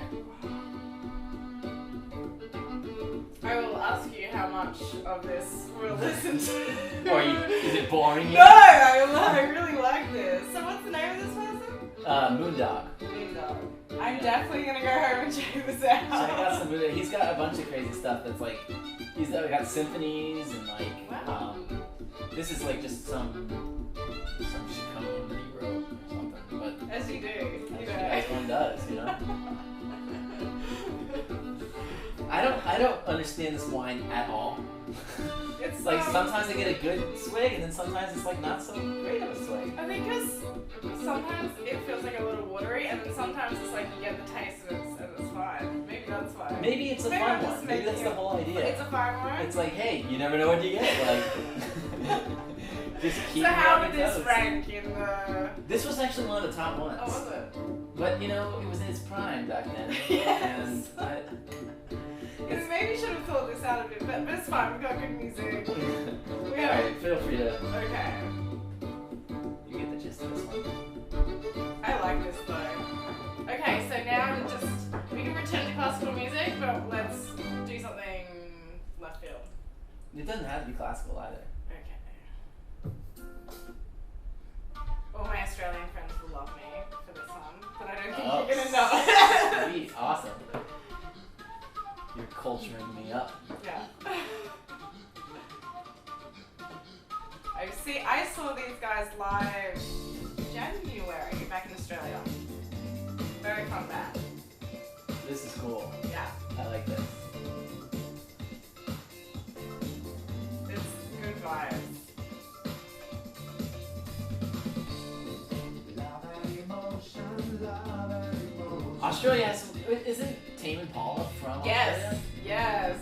I will ask you how much much of this will listen to. Or is it boring? No, I really like this. So what's the name of this person? Moondog. Moondog. I'm definitely gonna go home and check this out. Check out some Moondog. He's got a bunch of crazy stuff that's like, he's got symphonies and like, wow. This is like just some shit coming in that he wrote or something. But as you do, you know. As one does, you know. I don't understand this wine at all. It's like sometimes I get a good swig, and then sometimes it's like not so great of a swig. I think because sometimes it feels like a little watery, and then sometimes it's like you get the taste and it's fine. Maybe that's why. Maybe it's a fun one. Maybe that's the whole idea. It's a fun one. It's like, hey, you never know what you get. Like, just keep. So how did this rank in the? This was actually one of the top ones. Oh, was it? But you know, it was in its prime back then. Yes. And maybe should have thought this out a bit, but it's fine. We've got good music. Alright, feel free to. Okay. You get the gist of this one. I like this though. Okay, so now we can return to classical music, but let's do something left field. It doesn't have to be classical either. Okay. All my Australian friends will love me for this one, but I don't think you're gonna know it. Sweet, awesome. You're culturing me up. Yeah. I saw these guys live January back in Australia. Very fun band. This is cool. Yeah. I like this. It's good vibes. Australia has some, isn't Tame Impala from Australia? Yes.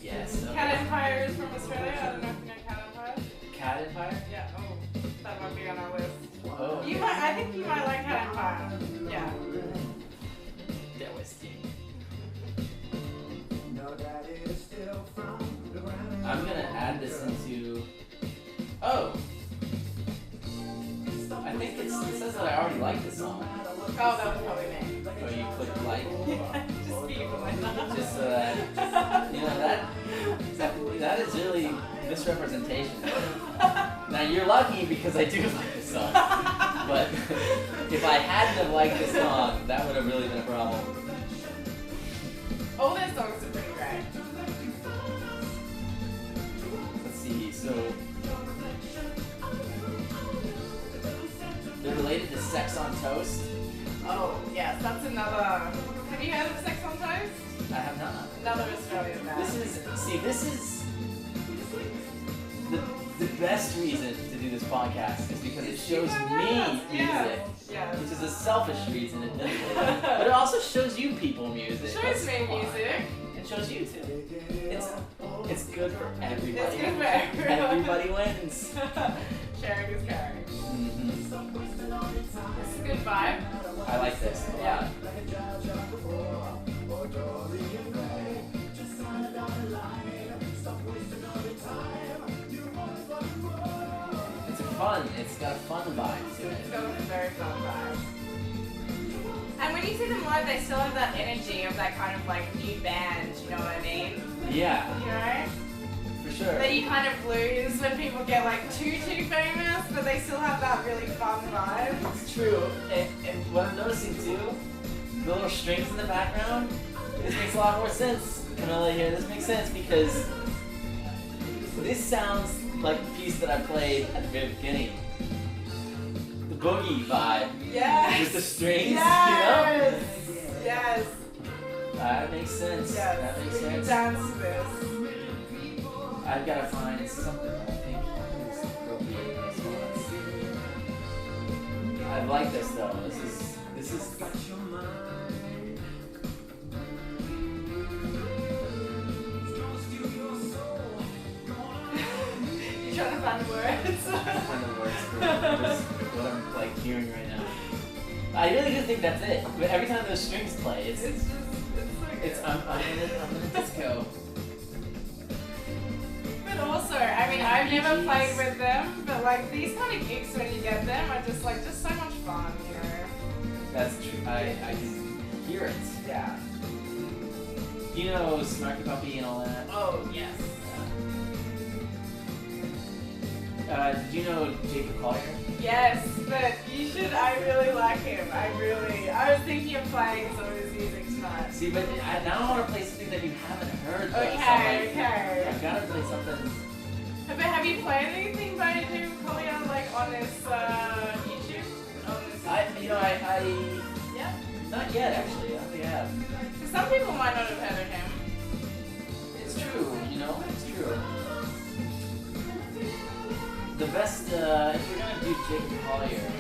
Yes. Okay. Cat Empire is from Australia. I don't know if you know Cat Empire. Cat Empire? Yeah. Oh, that might be on our list. Oh. I think you might like Cat Empire. Yeah. That was King. I'm gonna add this into. Oh. I think it says that I already like this song. Oh, that was probably me. Oh, you click like? Just be like that. Just so that, you know, that is really misrepresentation. Now you're lucky because I do like this song. But if I hadn't have liked this song, that would have really been a problem. All their songs are pretty great. Let's see, so they're related to Sex on Toast. Oh, yes, that's another. Have you heard of Sex on Toast? I have not. Another Australian band. This is the best reason to do this podcast is because it shows me music. Yeah. Which is a selfish reason, admittedly. But it also shows you people music. It shows me music. It shows you too. It's good for everybody. It's good for everyone. Everybody wins. Sharing is caring. Mm-hmm. It's a good vibe. I like this a lot. It's got a fun vibe to it. It's got a very fun vibe. And when you see them live, they still have that energy of that kind of like new band, you know what I mean? Yeah. You know? For sure. That you kind of lose when people get like too famous, but they still have that really fun vibe. It's true. And what I'm noticing too, the little strings in the background, this makes a lot more sense. Camilla here, this makes sense because this sounds like the piece that I played at the very beginning. The boogie vibe. Yes. With the strings, yes. you know? Yes. That makes sense. Yes. That makes We can sense. dance to this. I've got to find something that I think is appropriate in this one. I like this though. This is. You're trying to find the words. Find the words for this, what I'm like hearing right now. I really do think that's it. But every time those strings play, it's I'm in a disco. But also, I mean, I've never played with them, but like these kind of gigs when you get them are just so much fun, you know. That's true. I can hear it. Yeah. You know Snarky Puppy and all that? Oh, yes. Did you know Jacob Collier? Yes, but you should. I really like him. I was thinking of playing some of his music tonight. See, but now I want to play something that you haven't heard. Though, Okay, okay. I've got to play something. But have you played anything by Jacob Collier, like on this YouTube? Yeah. Not yet, actually. I don't think I have. Some people might not have heard of him. It's true, it's true. The best, if we're gonna do Jacob Collier,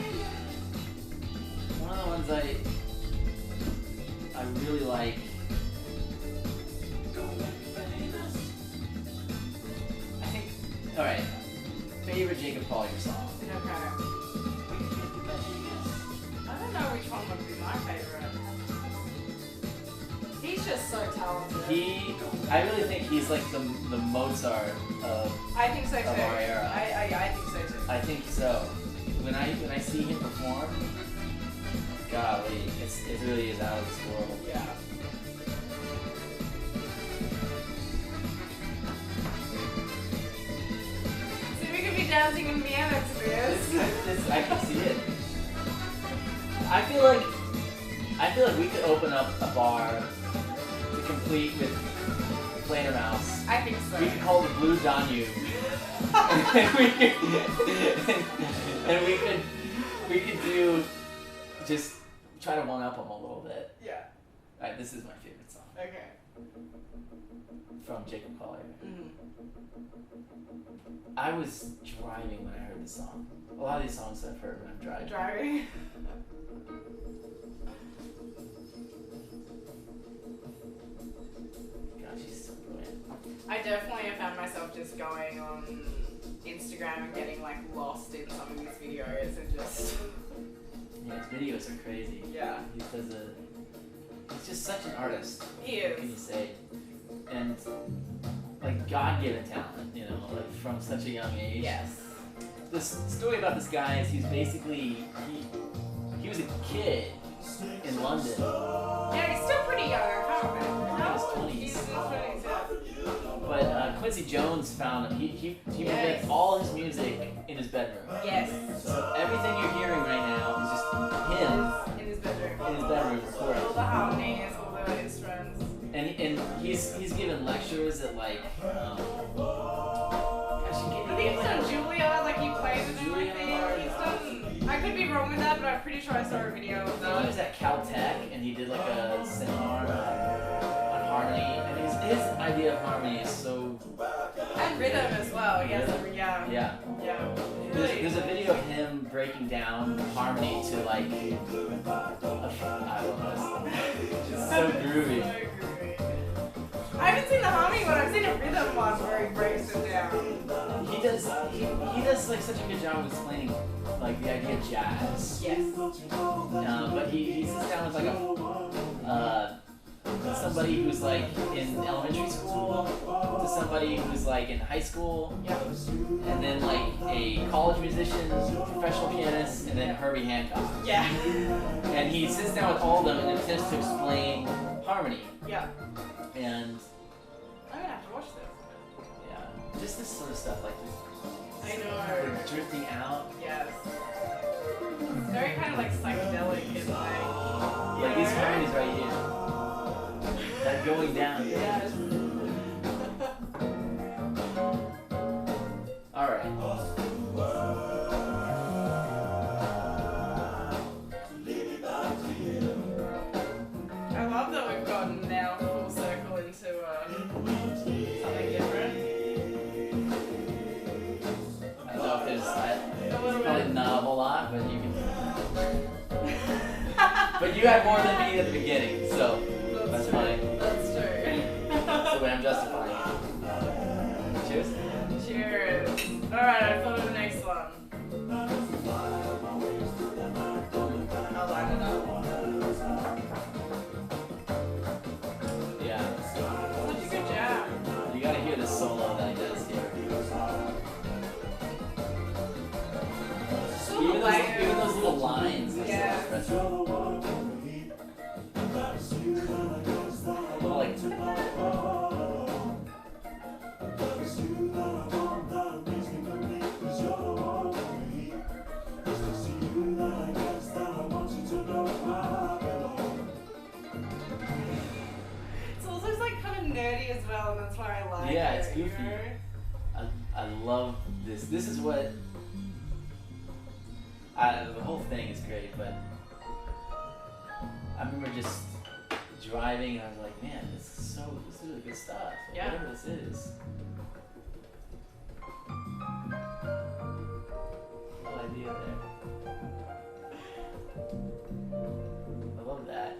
one of the ones I really like. I think, alright, favorite Jacob Collier song. Okay. I don't know which one would be my favorite. He's just so talented. I really think he's like the Mozart of I think so too. Of our era. I think so too. I think so. When I see him perform, golly, it really is out of this world. Yeah. See, we could be dancing in Vienna to this. I can see it. I feel like we could open up a bar to complete with Plainer Mouse. I think so. We could call it the Blue Danube. and we could do just try to one up them a little bit. Yeah. Alright, this is my favorite song. Okay. From Jacob Collier. Mm-hmm. I was driving when I heard this song. A lot of these songs I've heard when I'm driving. Driving. God, she's so brilliant. I definitely have found myself just going on Instagram and getting like lost in some of these videos and just. Yeah, his videos are crazy. Yeah. He's just such an artist. He What can you is. say? And like God-given talent, like from such a young age. Yes. The story about this guy is he's basically he was a kid in London. Yeah, he's still pretty young. I can't remember. How His old? 20s. He's in his 20s, yeah. But Quincy Jones found him. He would make all his music in his bedroom. Yes. So everything you're hearing right now is just him In his bedroom. in his bedroom recording. All the harmonies, all the instruments. And he's given lectures at like gosh, I think he's done Julia, like he plays with Julia. everything. He's done. I could be wrong with that, but I'm pretty sure I saw a video of He was that. at Caltech and he did like a seminar on harmony. And his idea of harmony is so And rhythm as well. Yes. Yeah. yeah. Yeah. There's a video of him breaking down harmony to like I don't know. It's so groovy. So groovy. I haven't seen the harmony one. I've seen a rhythm one where he breaks it down. He does like such a good job of explaining like the idea of jazz. Yes. But he sits down with like somebody who's like in elementary school to somebody who's like in high school, Yeah. and then like a college musician, professional pianist, and then Herbie Hancock. Yeah. And he sits down with all of them and attempts to explain harmony. Yeah. And I'm gonna have to watch this. yeah, just this sort of stuff like this. I know. Like drifting out. Yes. Very kind of like psychedelic and Like these harmonies right here. That going down. Yes. Alright. I love that we've gotten now full circle into something different. I don't know if there's A little probably bit. not a whole lot, but you can. But you had more than me at the beginning, so that's fine. That's true. That's the way I'm justifying it. Cheers. Cheers. Alright, I thought of the next one. I'll line it up. Yeah. Such a good job. You gotta hear the solo that he does here. So Even layers. those little lines. are so Yeah. expressive. Like nerdy as well, and that's why I like it. Yeah, it's you goofy. know? I love this. This is what the whole thing is great, but I remember just driving and I was like, man, this is really good stuff. Like, Yeah. whatever this is. Cool idea there. I love that.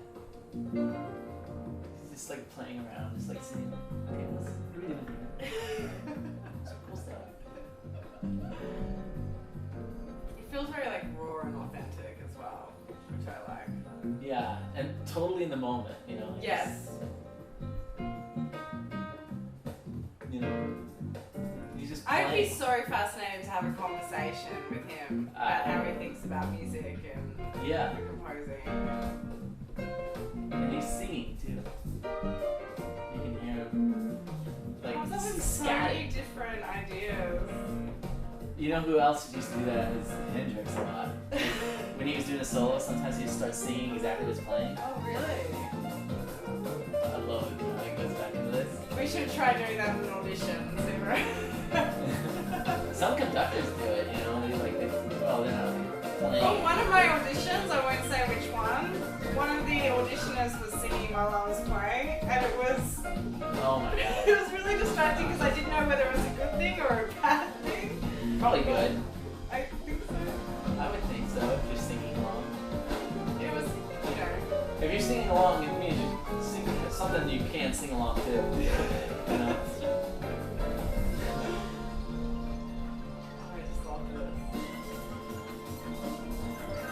He's just like playing around, just like singing. Okay, what are we doing here? Some cool stuff. It feels very like raw and authentic as well, which I like. Yeah, and totally in the moment, you know. Like Yes. You know, he's just playing. I'd be so fascinated to have a conversation with him about how he thinks about music and Yeah, composing. and he's singing too. You can hear him like Comes up with so many scatting. different ideas. You know who else used to do that is Hendrix a lot. When he was doing a solo, sometimes he'd start singing exactly what's playing. Oh, really? I love it. You know, it goes back into this. We should try doing that in auditions. Some conductors do it, you know. They're like, they're not playing. On one of my auditions, I won't say which one of the auditioners was singing while I was playing, and it was Oh my god. it was really distracting because I didn't know whether it was a good thing or a bad thing. Probably good. I think so. I would think so if you're singing along. It was, you know. If you're singing along, it means you're singing something you can sing along to. You know? I just love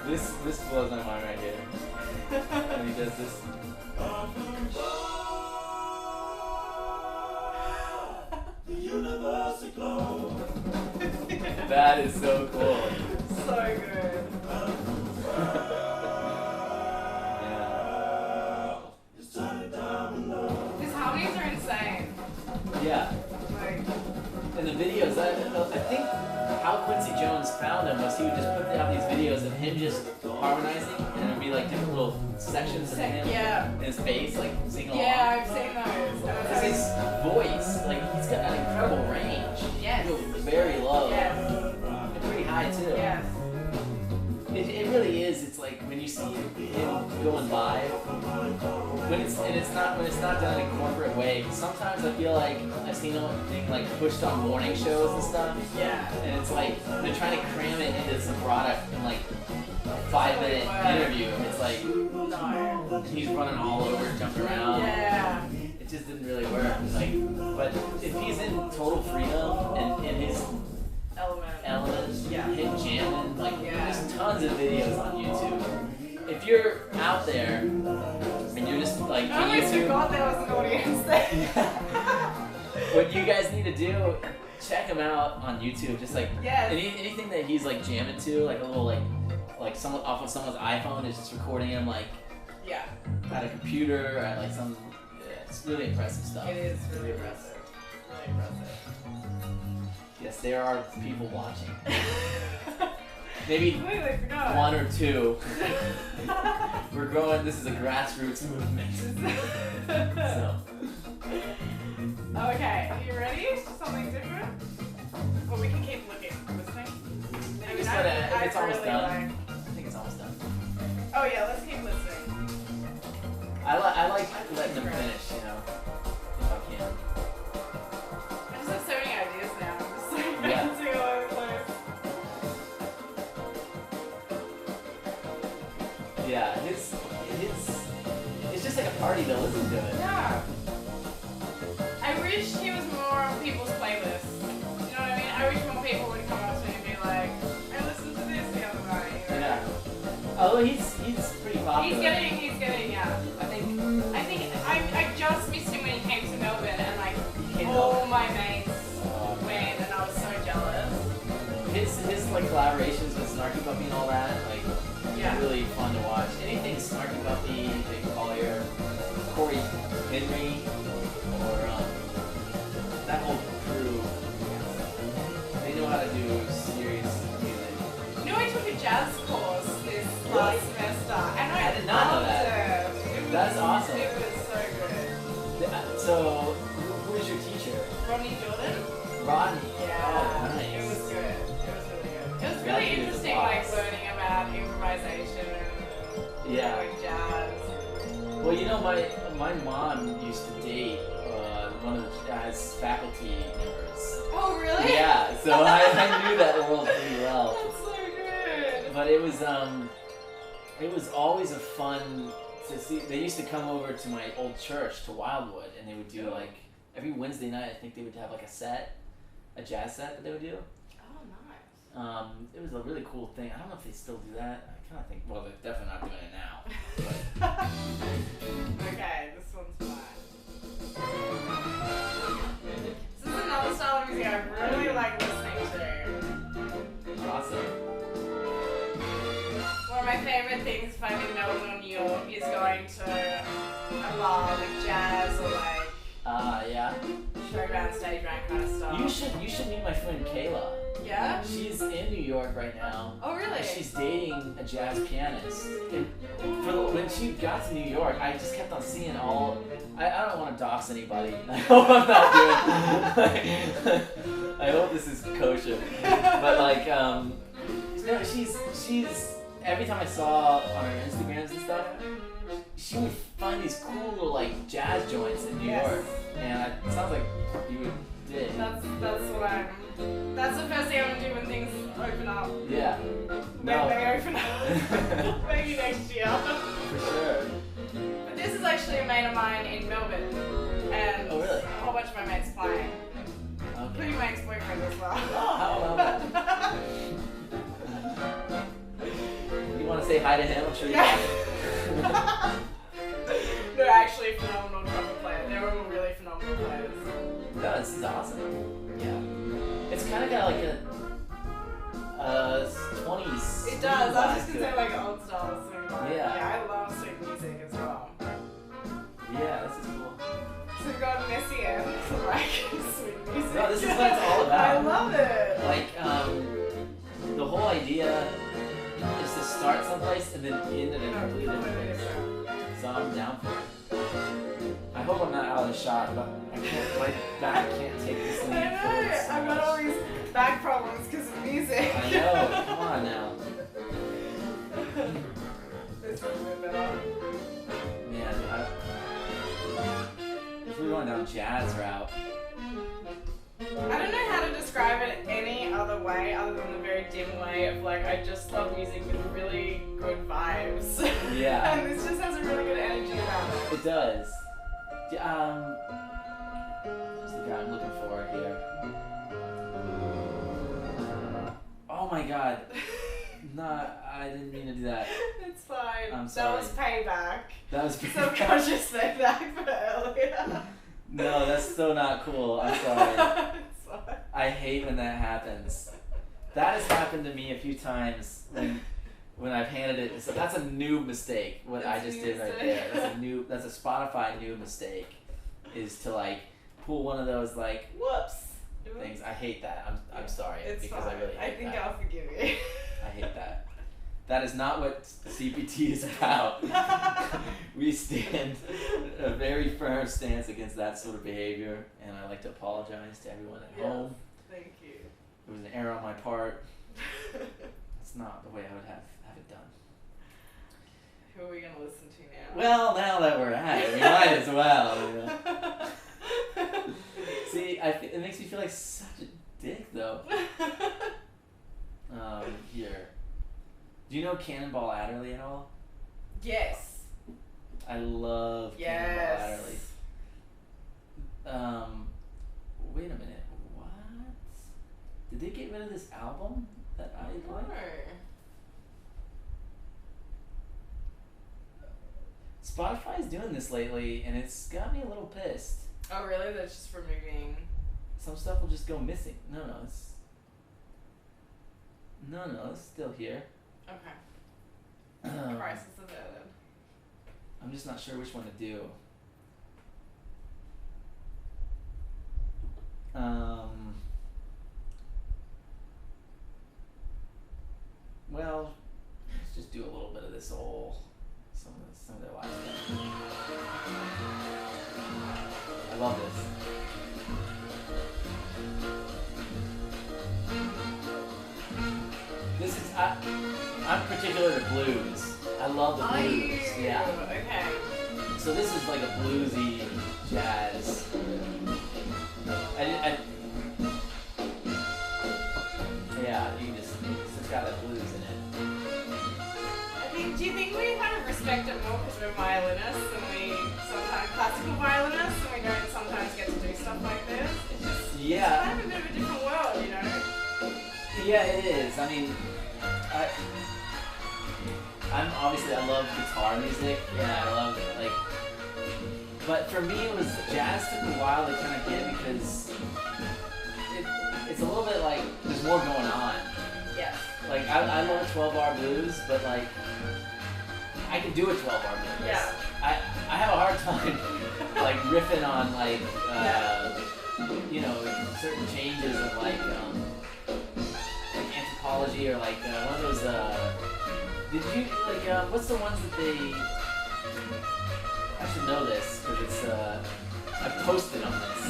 this. This blows my mind right here. When he does this. That is so cool. So good. His harmonies are insane. Yeah. Like, And the videos, I think how Quincy Jones found him was he would just put out these videos of him just harmonizing, and it would be like different little sections of him yeah. and his bass, like singing along. Yeah, I've seen those. And Because his voice, like he's got an incredible range. Yes. He goes very low. Yes. And pretty high too. Yes. It really is. It's like when you see him going live, when it's not done in a corporate way. Sometimes I feel like I've seen him being like pushed on morning shows and stuff, Yeah. and it's like they're trying to cram it into some product in like a 5-minute interview. And it's like No. he's running all over, jumping around. Yeah. It just didn't really work. Like, but if he's in total freedom and in his elements, Yeah. him jamming, like Yeah. there's tons of videos on YouTube. If you're out there and you're just like I always YouTube, forgot there was an audience there. what you guys need to do, check him out on YouTube. Just like Yes. anything that he's like jamming to, like a little like someone off of someone's iPhone is just recording him like Yeah. at a computer or at like some. Yeah, it's really impressive stuff. It is really impressive. Really impressive. Yes, there are people watching. Maybe Completely forgot. one or two. We're growing. This is a grassroots movement. So. Okay, are you ready? Something different? Or we can keep looking, listening. I It's mean, kinda- it's almost really done. like- I think it's almost done. Oh yeah, let's keep listening. I like letting them finish, you know, if I can. I just have so many ideas now. I'm just like Yeah. bouncing all over the place. Yeah, it's just like a party to listen to it. Yeah. I wish he was more on people's playlists. You know what I mean? I wish more people would come up to me and be like, I listened to this the other night. You know? Yeah. Although he's pretty popular. He's getting, yeah. I think I just missed him when he came to Melbourne and like came to all Melbourne. my mates went and I was so jealous. his like collaborations with Snarky Puppy and all that, like Yeah. really fun to watch. Anything Snarky Puppy, Jake Collier, Corey Henry, or that whole crew. They know how to do serious music. You know, I took a jazz course this last semester and I I did not know loved that. it. It was, That's awesome. It was so good. So, who was your teacher? Rodney Jordan. Rodney. Yeah. Oh, nice. It was good. It was really good. It was Yeah, really he was the interesting, boss. like learning about improvisation Yeah. and jazz. Well, you know, my mom used to date one of the jazz faculty members. Oh, really? Yeah, so I knew that world pretty well. That's so good. But it was always a fun to see. They used to come over to my old church to Wildwood, and they would do like every Wednesday night. I think they would have like a jazz set that they would do. Oh, nice. It was a really cool thing. I don't know if they still do that. I kind of think, well, they're definitely not doing it now. But Okay, this one's fine. This is another style of music I really like listening to. awesome. One of my favorite things if I'm in Melbourne or New York is going to a bar with jazz or like Yeah. showground, stage round kind of stuff. You should meet my friend Kayla. Yeah? She's in New York right now. Oh, really? She's dating a jazz pianist. And when she got to New York, I just kept on seeing all. I don't want to dox anybody. I hope I'm not doing. I hope this is kosher. But like, no, she's. Every time I saw on her Instagrams and stuff, she would find these cool little like jazz joints in New York, and it sounds like you would dig. That's what I'm. That's the first thing I'm gonna do when things open up. Yeah. When No. they open up. Maybe next year. For sure. But this is actually a mate of mine in Melbourne, and Oh, really? a whole bunch of my mates playing, including Okay. my ex-boyfriend as well. Oh, how about that? You want to say hi to him? I'm sure you can. They're actually phenomenal trumpet players. They're all really phenomenal players. No, this is awesome. Yeah. It's kind of got like a 20s. It does. I was just vibe to gonna it. say like old style swing vibe. Yeah. Yeah, I love swing music as well. Yeah, this is cool. So we've got Messiaen, like swing music. No, this is what it's all about. I love it. Like, the whole idea is to start someplace and then end in a completely different place. So I'm down for it. I hope I'm not out of the shot, but I can't. My back can't take this I lead forward know. so I've got much. all these back problems because of music. I know. Come on now. This is a bit better. Man, if we're going down jazz route. I don't know how to describe it any other way other than the very dim way of like I just love music with really good vibes. Yeah. And this just has a really good energy about it. It does. Who's the guy I'm looking for here? Oh my god. No, I didn't mean to do that. It's fine. I'm That sorry. was payback. That was Subconscious payback for earlier. No, that's so not cool. I'm sorry. It's fine. I hate when that happens. That has happened to me a few times when I've handed it. So that's a new mistake. What I That's a just new did right mistake. there. That's a Spotify new mistake. Is to like pull one of those like whoops things. I hate that. I'm sorry It's because fine. I really hate think that. I'll forgive you. I hate that. That is not what CPT is about. We stand a very firm stance against that sort of behavior, and I like to apologize to everyone at Yes. home. Thank you. It was an error on my part. It's not the way I would have it done. Who are we gonna listen to now? Well, now that we're at it, we might as well. You know? See, it makes me feel like such a dick, though. Here. Do you know Cannonball Adderley at all? Yes. I love Cannonball Adderley. Wait a minute. What? Did they get rid of this album that I like? No. Spotify's doing this lately, and it's got me a little pissed. Oh really? That's just removing. Some stuff will just go missing. No, it's still here. Okay. Crisis averted. I'm just not sure which one to do. Well, let's just do a little bit of this some of their live stuff. I love this. This is I'm particular to blues. I love the blues. Yeah. Okay. So this is like a bluesy jazz. Yeah, it's got that blues in it. Do you think we kind of respect it more because we're violinists and we sometimes classical violinists and we don't sometimes get to do stuff like this? It's just it's kind of a bit of a different world, you know? Yeah, it is. I mean, I love guitar music, and I love but for me it was jazz took a while to kind of get because it's a little bit like there's more going on. Yes. Like I love 12-bar blues, but like I can do a 12-bar blues. Yeah. I have a hard time like riffing on like certain changes of like anthropology or like one of those did you like what's the ones that they I should know this because it's I posted on this.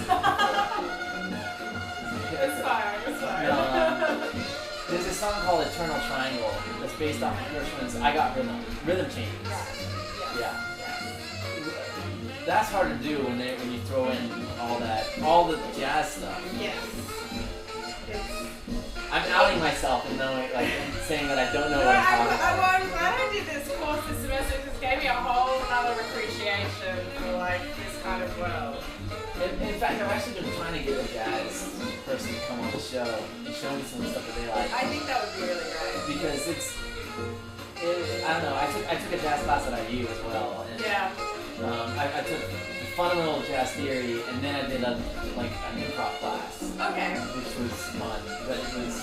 It's fine. There's a song called Eternal Triangle that's based off of Gershwin's I Got Rhythm Changes. Yeah. That's hard to do when you throw in all the jazz stuff. Yes. I'm outing myself and saying that I don't know what I'm talking about. I'm glad I did this course this semester because it gave me a whole other appreciation for like this kind of world. In fact, I've actually been trying to get a jazz person to come on the show and show me some of the stuff that they like. I think that would be really great. Because I don't know, I took a jazz class at IU as well. And, I took fundamental jazz theory, and then I did an improv class. Okay. Which was fun, but it was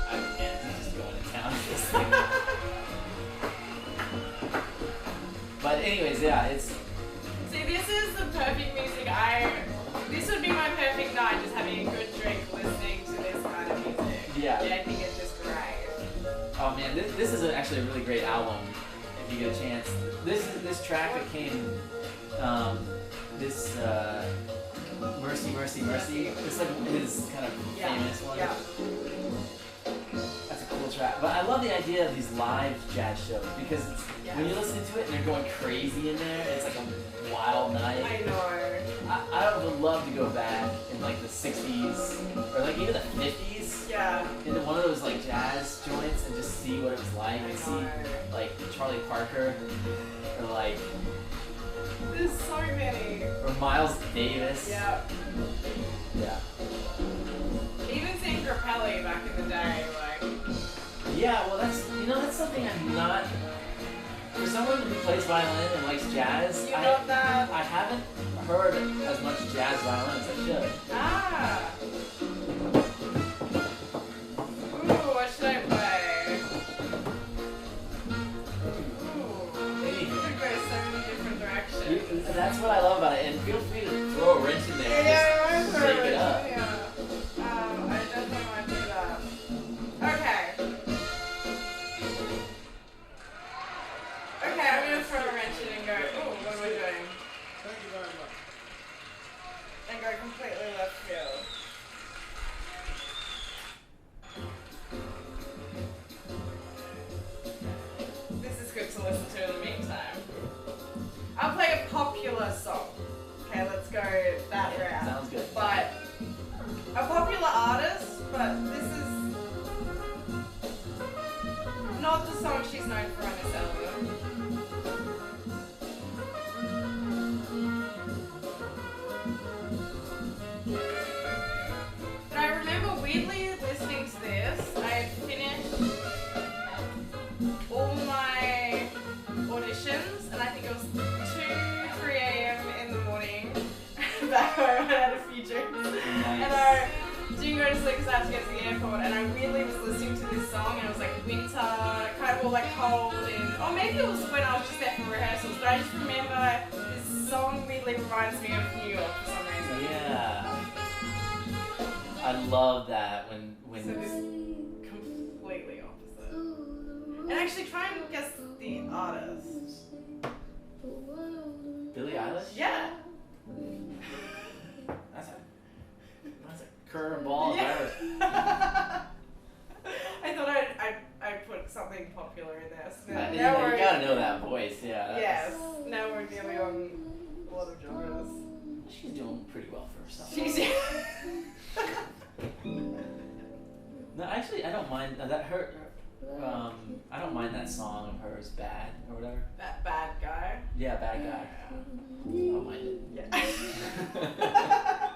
I'm just going to town with this thing. But anyways, yeah, it's. See, this is the perfect music. This would be my perfect night, just having a good drink, listening to this kind of music. Yeah. I think it's just great. Oh man, this is actually a really great album. If you get a chance, this track that came, Mercy, Mercy, Mercy. It's like his kind of famous one. Yeah. That's a cool track. But I love the idea of these live jazz shows because when you're listening to it and they're going crazy in there, it's like a wild night. I know. I would love to go back in like the 60s or like even the 50s. Yeah. Into one of those like jazz joints and just see what it was like and see like Charlie Parker or like there's so many. Or Miles Davis. Yeah. Yeah. Even seeing Grappelli back in the day, like. Yeah, well that's something I'm not. For someone who plays violin and likes jazz, You know that. I haven't heard as much jazz violin as I should. Ah. Ooh, what should I play? Ooh. Maybe. You could go so many different directions. That's what I love about it, and feel free to throw a wrench in there and just shake it up. Yeah. I definitely want to do that. Okay. Okay, I'm going to throw a wrench in and go, ooh, what are we doing? Thank you very much. And go completely left field. This is good to listen to in the meantime. I'll play a popular song. Okay, let's go that route. Sounds good. But a popular artist, but this is not the song she's known for on this album. But I remember weirdly listening to this. I had finished all my auditions, and I think it was 2-3 a.m. in the morning. Back home, I had a few drinks. Nice. And I didn't go to sleep because I had to get to the airport, and I weirdly was listening to this song, and it was like winter, kind of all like cold, and or maybe it was when I was just there for rehearsals, but I just remember this song weirdly reminds me of New York for some reason. Yeah. I love that when So this completely opposite. And actually try and guess the artist. Billie Eilish? Yeah. curveball. Yeah. I thought I'd put something popular in there. So now You we're gotta know that voice, yeah. yes. Now we're nearly on a lot of genres. She's doing pretty well for herself. She's No, actually, I don't mind that her. I don't mind that song of hers, "Bad" or whatever. that bad guy. Yeah, "Bad Guy." I don't mind it. Yeah.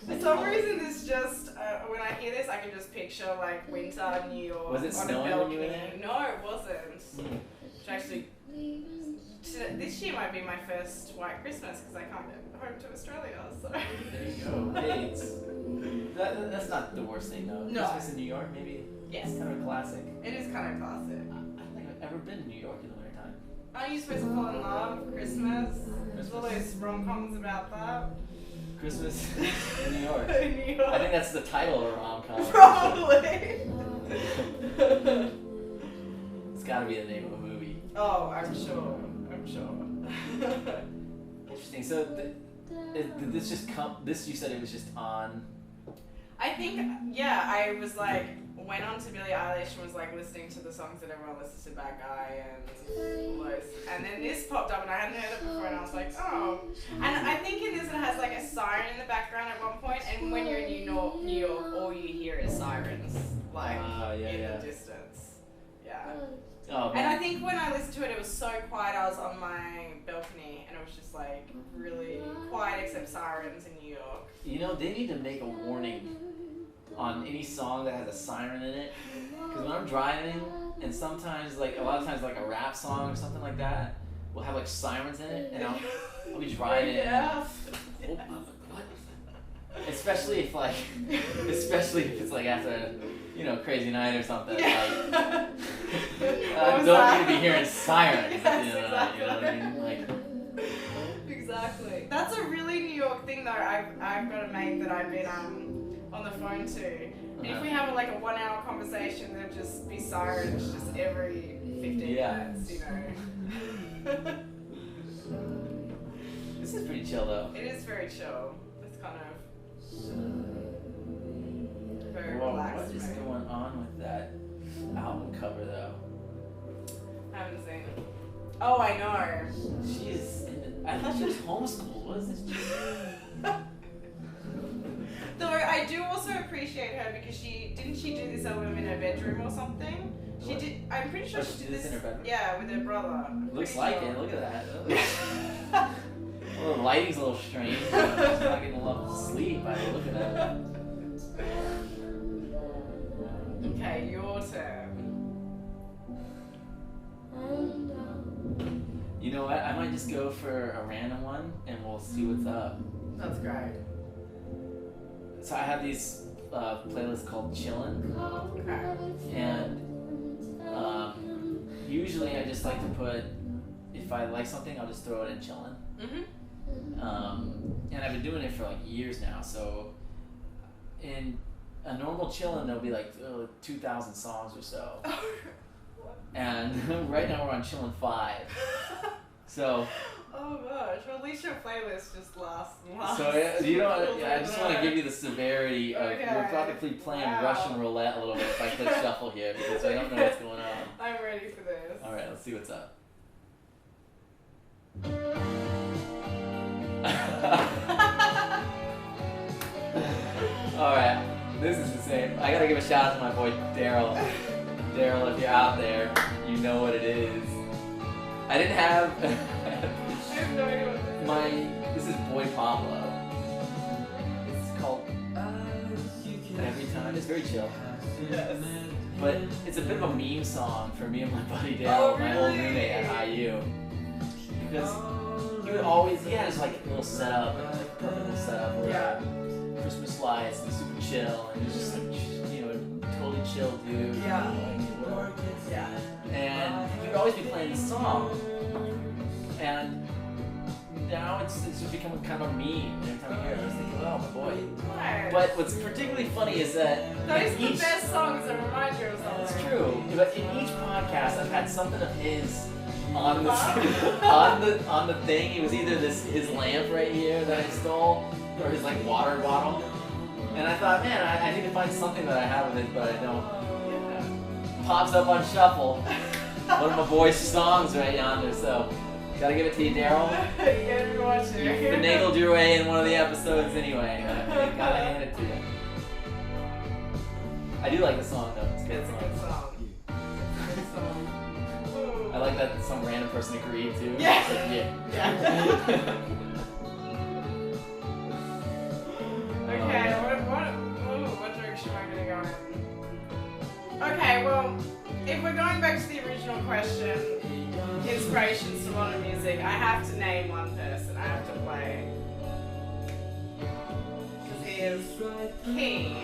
For some reason, this just when I hear this, I can just picture like winter New York. Was it on snowing a when you were balcony. there? No, it wasn't. Which actually, this year might be my first white Christmas because I can't get home to Australia. So. There you go. Hey, that's not the worst thing though. No. Christmas in New York, maybe. Yes. It's kind of a classic. It is kind of classic. I don't think I've ever been to New York in the wintertime. Aren't you supposed to fall in love? Christmas? There's all those rom-coms about that. Christmas in New York. In New York. I think that's the title of a rom-com. Probably. It's got to be the name of a movie. Oh, I'm sure. I'm sure. Interesting. So, did this just come? This you said it was just on. I think, yeah, I was like, went on to Billie Eilish and was like listening to the songs that everyone listens to, Bad Guy and all those. And then this popped up and I hadn't heard it before and I was like, oh. And I think in this it has like a siren in the background at one point, and when you're in New York, all you hear is sirens, like in the distance. Yeah. Oh, And I think when I listened to it, it was so quiet. I was on my balcony and it was just like really quiet except sirens in New York. You know, they need to make a warning on any song that has a siren in it. Because when I'm driving, and sometimes, like, a lot of times, like a rap song or something like that will have like sirens in it, and I'll be driving. Yeah. And, what? Especially if it's like after, you know, crazy night or something. Yeah. Like, I don't need to be hearing sirens. Yes, you know what I mean? Like. Exactly. That's a really New York thing, though. I've got a mate that I've been on the phone to. And if we have like a 1 hour conversation, there'll just be sirens just every 15 minutes, you know. This is pretty chill though. It is very chill. It's kind of very Whoa, relaxed. what is going on with that album cover though? I haven't seen it. Oh, I know. I thought she was homeschooled. What is this? Though I do also appreciate her because she do this album in her bedroom or something. She did. I'm pretty sure she did this in her bedroom. Yeah, with her brother. Looks like it. Look at that. Well, the lighting's a little strange. She's not getting a lot of sleep by the look of that. Okay, your turn. You know what? I might just go for a random one, and we'll see what's up. That's great. So I have these playlists called Chillin, Okay. and usually I just like to put, if I like something, I'll just throw it in Chillin. And I've been doing it for like years now. So in a normal Chillin, there'll be like 2,000 songs or so. And right now we're on Chillin 5. So. Oh gosh, well at least your playlist just lasts and lasts. So you know, I just want to give you the severity of Okay. we're probably playing Russian roulette a little bit if I click shuffle here because I don't know what's going on. I'm ready for this. All right, let's see what's up. All right, this is insane. I gotta give a shout out to my boy Daryl. Daryl, if you're out there, you know what it is. I didn't have. I have no idea what this is. This is Boy Pablo. It's called Every Time. It's very chill. Yes. But it's a bit of a meme song for me and my buddy Dale, Oh, my old really? roommate at IU. Because he had his like little setup, like perfect little setup where Christmas lights and super chill, and he was just like, you know, totally chill dude. Yeah. Like, Yeah. and he would always be playing this song, and now it's just become kind of a meme. Every time I hear it, I was thinking, oh my boy. Nice. But what's particularly funny is that Those are in the each, best songs that remind you of something. it's true, but in each podcast I've had something of his on the on the thing. It was either his lamp right here that I stole, or his like water bottle. And I thought, man, I need to find something that I have with it, but I don't. Pops up on shuffle. One of my boys' songs right yonder, so gotta give it to you, Daryl. You gotta be watching. You finagled your way in one of the episodes anyway. Gotta hand it to you. I do like the song though. It's a good It's a song. good song. It's a good song. Ooh. I like that some random person agreed too. Yeah. It's like, yeah. Okay, what direction am I gonna go in? Okay, well, if we're going back to the original question, inspirations to modern music, I have to name one person. I have to play. Because he is key.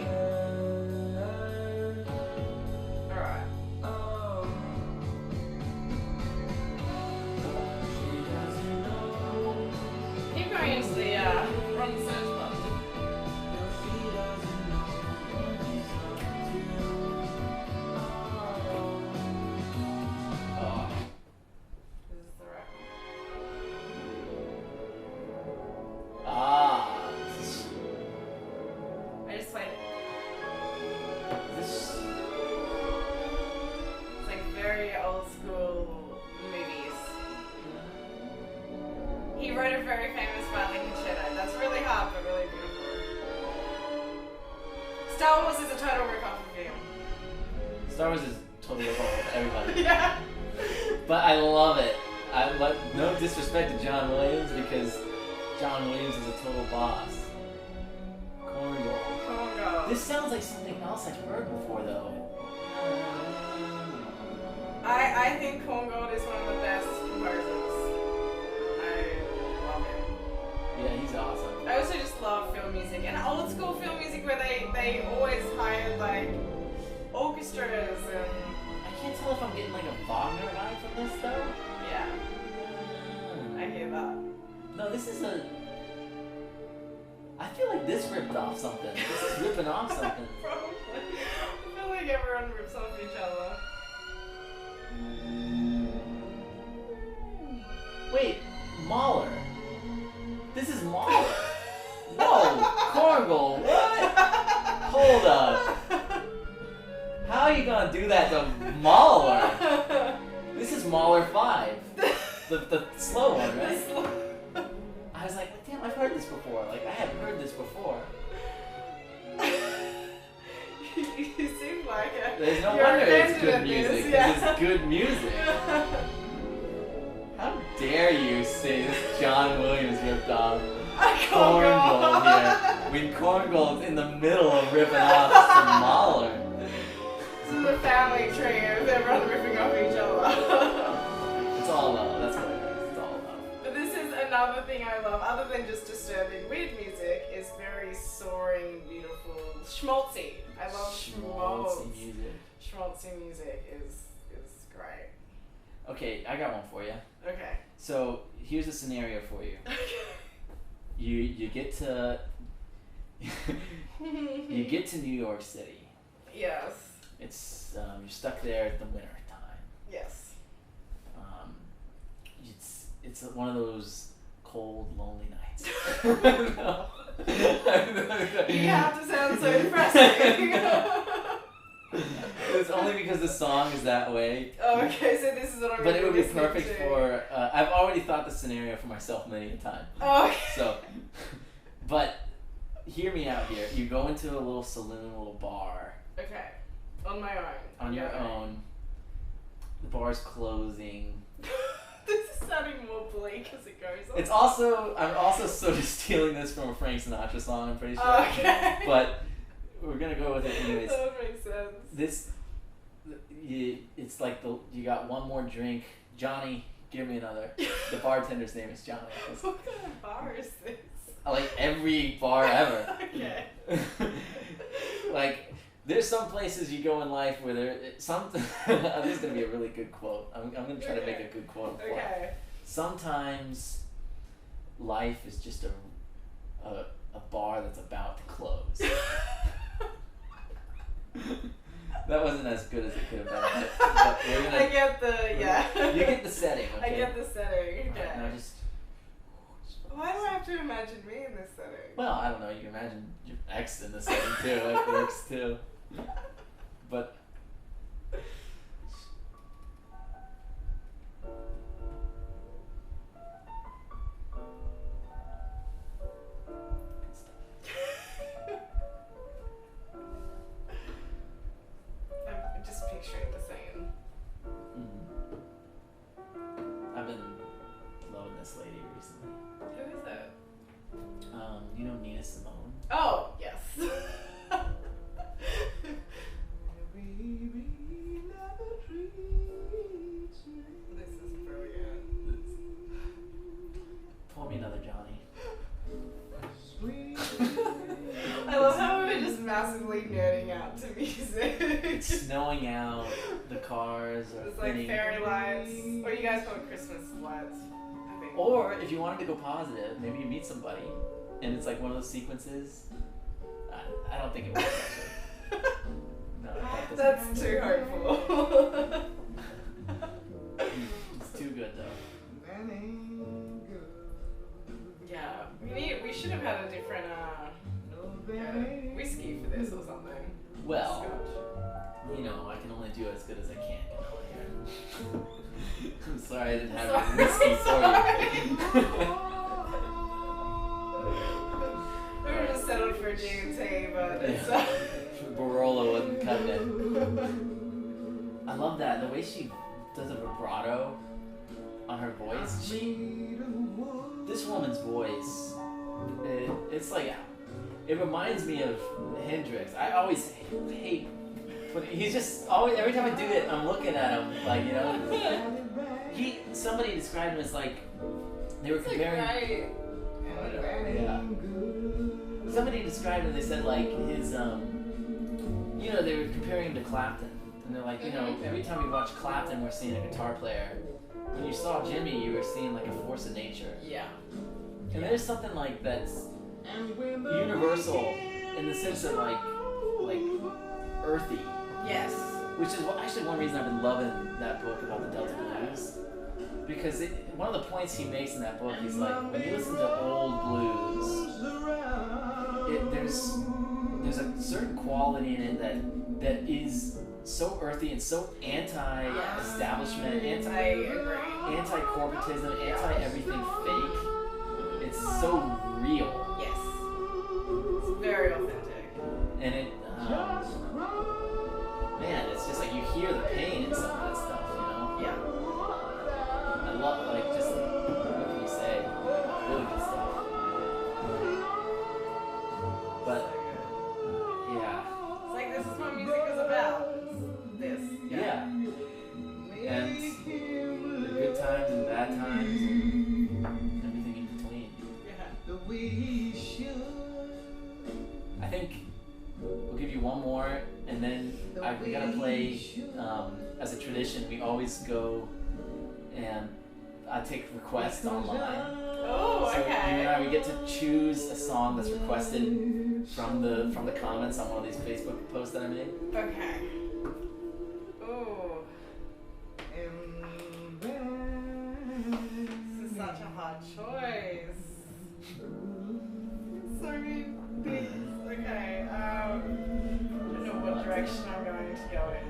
Alright. Keep going into the run search button. This is the right one. I just played it. This. It's like very old school movies. He wrote a very famous violin concerto. That's really hard but really beautiful. Star Wars is a total rip-off of him. Star Wars is totally wrong with everybody. Yeah. But I love it. No disrespect to John Williams because John Williams is a total boss. Cornball. Oh god. This sounds like something else I've heard before though. I think Korngold is one of the best composers. I love him. Yeah, he's awesome. I also just love film music and old school film music where they always hired like orchestras and I can't tell if I'm getting like a Wagner vibe from this though. yeah, I hear that. No, this is a. I feel like this ripped off something. This is ripping off something. Probably. I feel like everyone rips off each other. Wait, Mahler. This is Mahler. Whoa, Korngold, what? Hold up. How are you gonna do that to Mahler? This is Mahler 5. The slow one, right? I was like, damn, I've heard this before. Like, I have heard this before. You seem like it. There's no You're wonder it's offended good at music. this, 'Cause yeah. it's good music. How dare you say this John Williams ripped off Korngold here when Korngold's in the middle of ripping off some Mahler. This is a family tree of everyone ripping off each other. It's all love. That's what it is. It's all love. But this is another thing I love, other than just disturbing weird music, is very soaring, beautiful, schmaltzy. I love schmaltz. Schmaltzy music. Schmaltzy music is great. Okay, I got one for you. Okay. So here's a scenario for you. You get to you get to New York City. Yes. It's you're stuck there at the winter time. Yes. It's one of those cold, lonely nights. No. You have to sound so depressing. It's only because the song is that way. Oh, okay, so this is what I'm But it would be listening perfect to. for. I've already thought the scenario for myself many a time. Oh, okay. So, but hear me out here. You go into a little saloon, a little bar. Okay. On my own. On your own. The bar's closing. This is sounding more bleak as it goes on. It's also. I'm also sort of stealing this from a Frank Sinatra song. I'm pretty sure. Oh, okay. But we're gonna go with it anyways. That makes sense. It's like you got one more drink. Johnny, give me another. The bartender's name is Johnny. What kind of bar is this? Like every bar ever. Okay. Like there's some places you go in life where this is gonna be a really good quote. I'm gonna try to make a good quote. For Okay. it. Sometimes life is just a bar that's about to close. That wasn't as good as it could have been. But we're gonna, I get the You get the setting, okay? I get the setting. Okay. Alright, now just. Why do I have to imagine me in this setting? Well, I don't know. You can imagine your ex in the setting too. It works too. But. I'm just picturing the scene. I've been loving this lady recently. Who is it? You know Nina Simone? Oh, yes. This is brilliant. Pour me another Johnny. I love how we're just massively nerding out to music. It's snowing out. The cars are It's like thinning. fairy lights, or you guys call it Christmas lights, I think. Or if you wanted to go positive, maybe you meet somebody, and it's like one of those sequences. I don't think it works actually. No, that doesn't That's work. too hopeful. It's too good though. Yeah, we should have had a different whiskey for this or something. Well, Scotch. you know, I can only do as good as I can. I'm sorry I didn't have Sorry. whiskey for you. We were just settled for G&T, but it's Barolo wasn't cutting it. I love that. The way she does a vibrato on her voice. This woman's voice, it's like, it reminds me of Hendrix. I always hate putting, he's just always, every time I do it, I'm looking at him, like, you know. Somebody described him as like, they were comparing. Yeah. Somebody described him, they said like his, you know, they were comparing him to Clapton. And they're like, you know, every time we watch Clapton, we're seeing a guitar player. When you saw Jimmy, you were seeing like a force of nature. Yeah. And there's something like that's universal in the sense of like earthy. Yes. Which is actually one reason I've been loving that book about the Delta Blues. Because one of the points he makes in that book is like, when you listen to old blues, there's a certain quality in it that is so earthy and so anti-establishment, anti-corporatism, anti-everything fake. It's so real. Yes. It's very authentic. And it, man, it's just like you hear the pain in some of that stuff, you know? Yeah. I love, like, just, what can you say? Really good stuff. But, yeah. It's like, this is what music is about. It's this. Yeah. And the good times and bad times and everything in between. Yeah. I think we'll give you one more, and then we gotta play, as a tradition, we always go and I take requests online. Oh, So okay. you and I, we get to choose a song that's requested from the comments on one of these Facebook posts that I made. Okay. Ooh. This is such a hard choice. So many things. Okay. I don't know what direction I'm going to go in.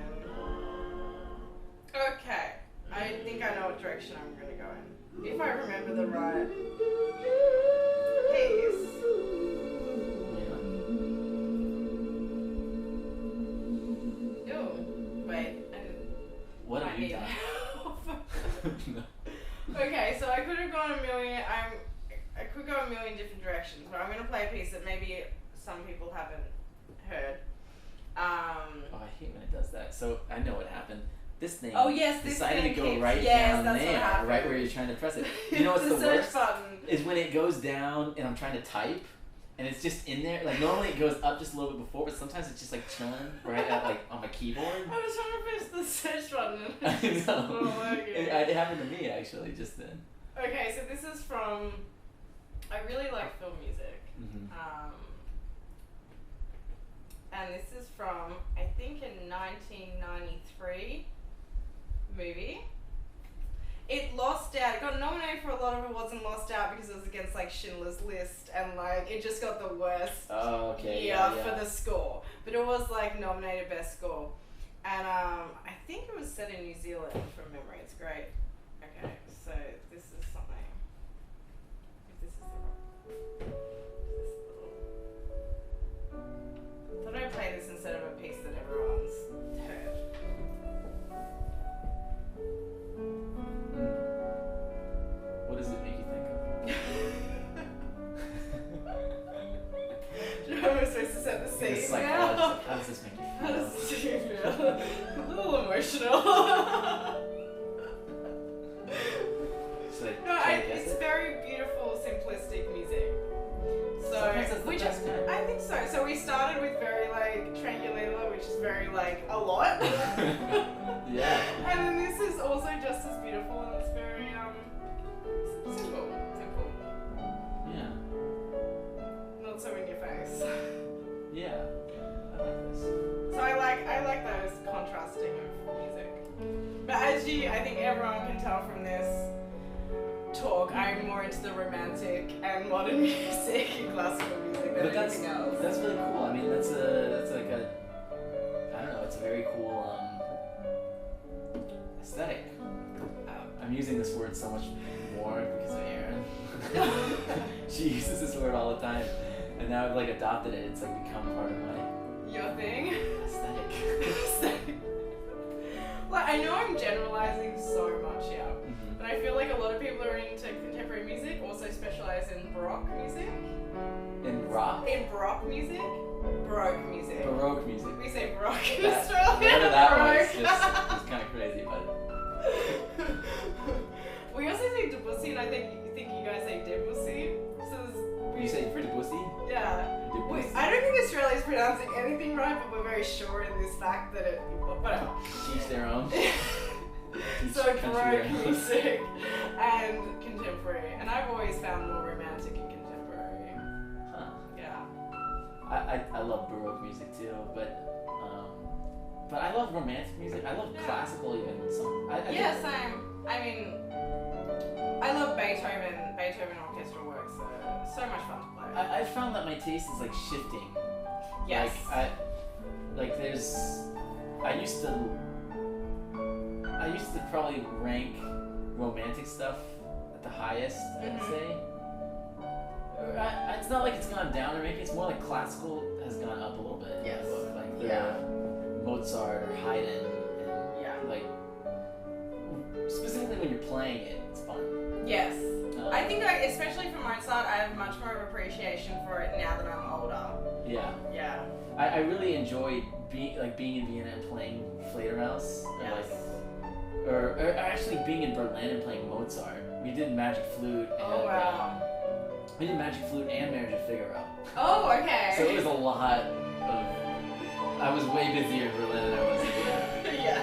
Okay. I think I know what direction I'm going to go in. If I remember the right piece. Ew. Wait. What have you need done? help. No. Okay, so I could have gone a million. I could go a million different directions, but I'm gonna play a piece that maybe some people haven't heard. Oh, I hate when it does that. So I know what happened. This thing Oh yes, this decided thing to go keeps, right yes, down that's what there, happened. right where you're trying to press it. You know what's the the search worst? button. Is when it goes down and I'm trying to type, and it's just in there. Like normally it goes up just a little bit before, but sometimes it's just like chilling right at like on my keyboard. I was trying to press the search button. I It's know. not working. It happened to me actually just then. Okay, so this is from. I really like film music. Mm-hmm. and this is from, I think, a 1993 movie. It lost out. It got nominated for a lot of awards and lost out because it was against like Schindler's List, and like it just got the worst year for the score. But it was like nominated best score, and I think it was set in New Zealand from memory. It's great. Okay, so this is something. If this is the wrong. Thought I'd play this instead of a piece that everyone's heard. What does it make you think of? Do you know how I'm supposed to set the scene It's like, now? how does this make you feel? How does this make you feel? A little emotional. Like, No, it's very beautiful, simplistic music. So, sometimes that's the which best kind. I think so. So we started with very like triangulator, which is very like a lot. Yeah. And then this is also just as beautiful, and it's very simple. Yeah. Not so in your face. Yeah. I like this. So I like those contrasting of music. But as I think everyone can tell from this talk, I'm more into the romantic and modern music and classical music than anything else. That's really cool. I mean, that's like a, I don't know, it's a very cool aesthetic. I'm using this word so much more because of Erin. She uses this word all the time, and now I've like adopted it. It's like become part of my Your thing? aesthetic. Like, I know I'm generalizing so much here, Mm-hmm. but I feel like a lot of people who are into contemporary music also specialize in Baroque music. In rock? In Baroque music? Baroque music. Baroque music. We say Baroque in That- Australia. Whatever that Baroque. was, just kind of crazy, but We also say Debussy, and I think you guys say Debussy. So you say Debussy? Yeah. Debussy. I don't think Australia's pronouncing anything right, but we're very sure in this fact that it. Whatever. Teach their own. So country Baroque their own. music and contemporary, and I've always found more romantic in contemporary. Huh. Yeah. I love Baroque music too, but I love romantic music. I love Yeah. classical even. I Yeah, same. I mean, I love Beethoven orchestral works. So much fun to play. I found that my taste is like shifting. Yes. I used to probably rank romantic stuff at the highest, I'd Mhm. say. It's not like it's gone down or maybe it's more like classical has gone up a little bit. Yes. Like the Yeah. Mozart or Haydn and Yeah. like specifically when you're playing it, it's fun. Yes. I think, especially for Mozart, I have much more of appreciation for it now that I'm older. Yeah. Yeah. I really enjoyed being in Vienna and playing Fledermaus. Yes. Or actually being in Berlin and playing Mozart. We did Magic Flute and Oh wow. we did Magic Flute and Marriage of Figaro. Oh okay. So it was a lot of. I was way busier in Berlin than I was in Vienna. Yeah.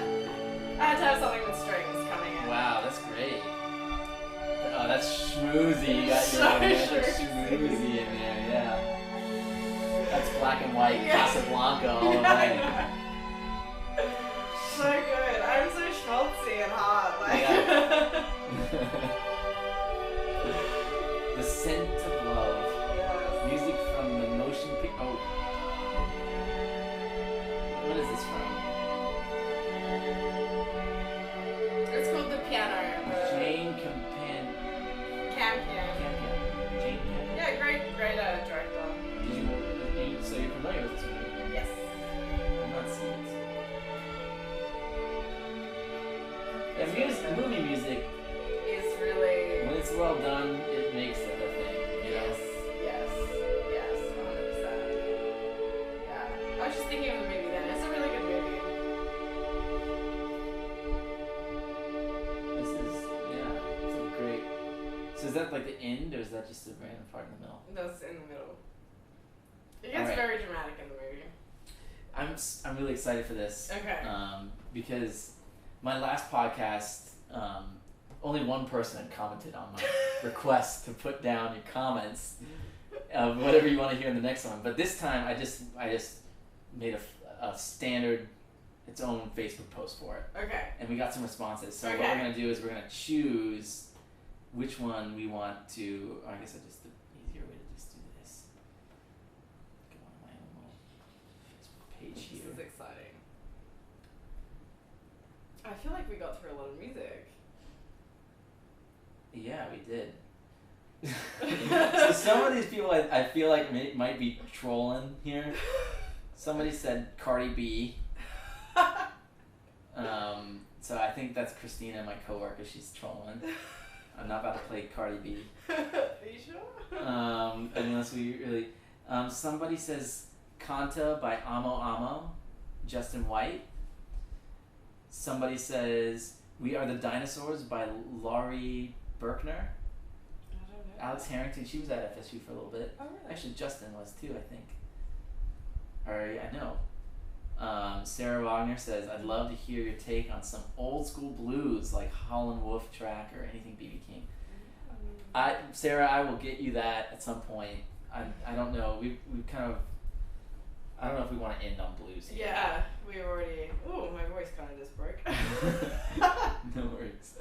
I had to have something with strings coming in. Wow, that's great. Oh, that's schmoozy. You got So your romantic schmoozy. schmoozy in there, yeah. That's black and white Yeah. Casablanca all the Yeah, I way. know. So good. I'm so schmaltzy and hot. Like. The Scent of Love. Yes. Music from the motion picture. Oh. What is this from? It's called the piano. Jane Campion. Campion. Jane Campion. Yeah, great director. So you're familiar with this movie? Yes. I've not seen it. Yeah, movie music, It's really. when it's well done, it makes it a thing, you know? Yes, 100%. Yeah. I was just thinking of the movie then. It's a really good movie. It's a great. So is that like the end, or is that just a random part in the middle? That's in the middle. It gets Alright. very dramatic in the movie. I'm really excited for this. Okay. Because my last podcast, only one person had commented on my request to put down your comments of whatever you want to hear in the next one. But this time, I just made a standard, its own Facebook post for it. Okay. And we got some responses. So Okay. what we're going to do is we're going to choose which one we want to, I guess I just, the easier way to just do this. Go on my own little Facebook page here. This is exciting. I feel like we got through a lot of music. Yeah, we did. So some of these people I feel like might be trolling here. Somebody said Cardi B. So I think that's Christina, my coworker. She's trolling. I'm not about to play Cardi B. Are you sure? Unless we really. Somebody says Kanta by Amo Amo, Justin White. Somebody says We Are the Dinosaurs by Laurie Berkner. I don't know. Alex Harrington, she was at FSU for a little bit. Oh, really? Actually, Justin was too, I think. I know. Sarah Wagner says, I'd love to hear your take on some old school blues like Howlin' Wolf track or anything B.B. King. Sarah, I will get you that at some point. I don't know. We've kind of, I don't know if we want to end on blues here. Yeah, we already. Ooh, my voice kind of just broke. No worries.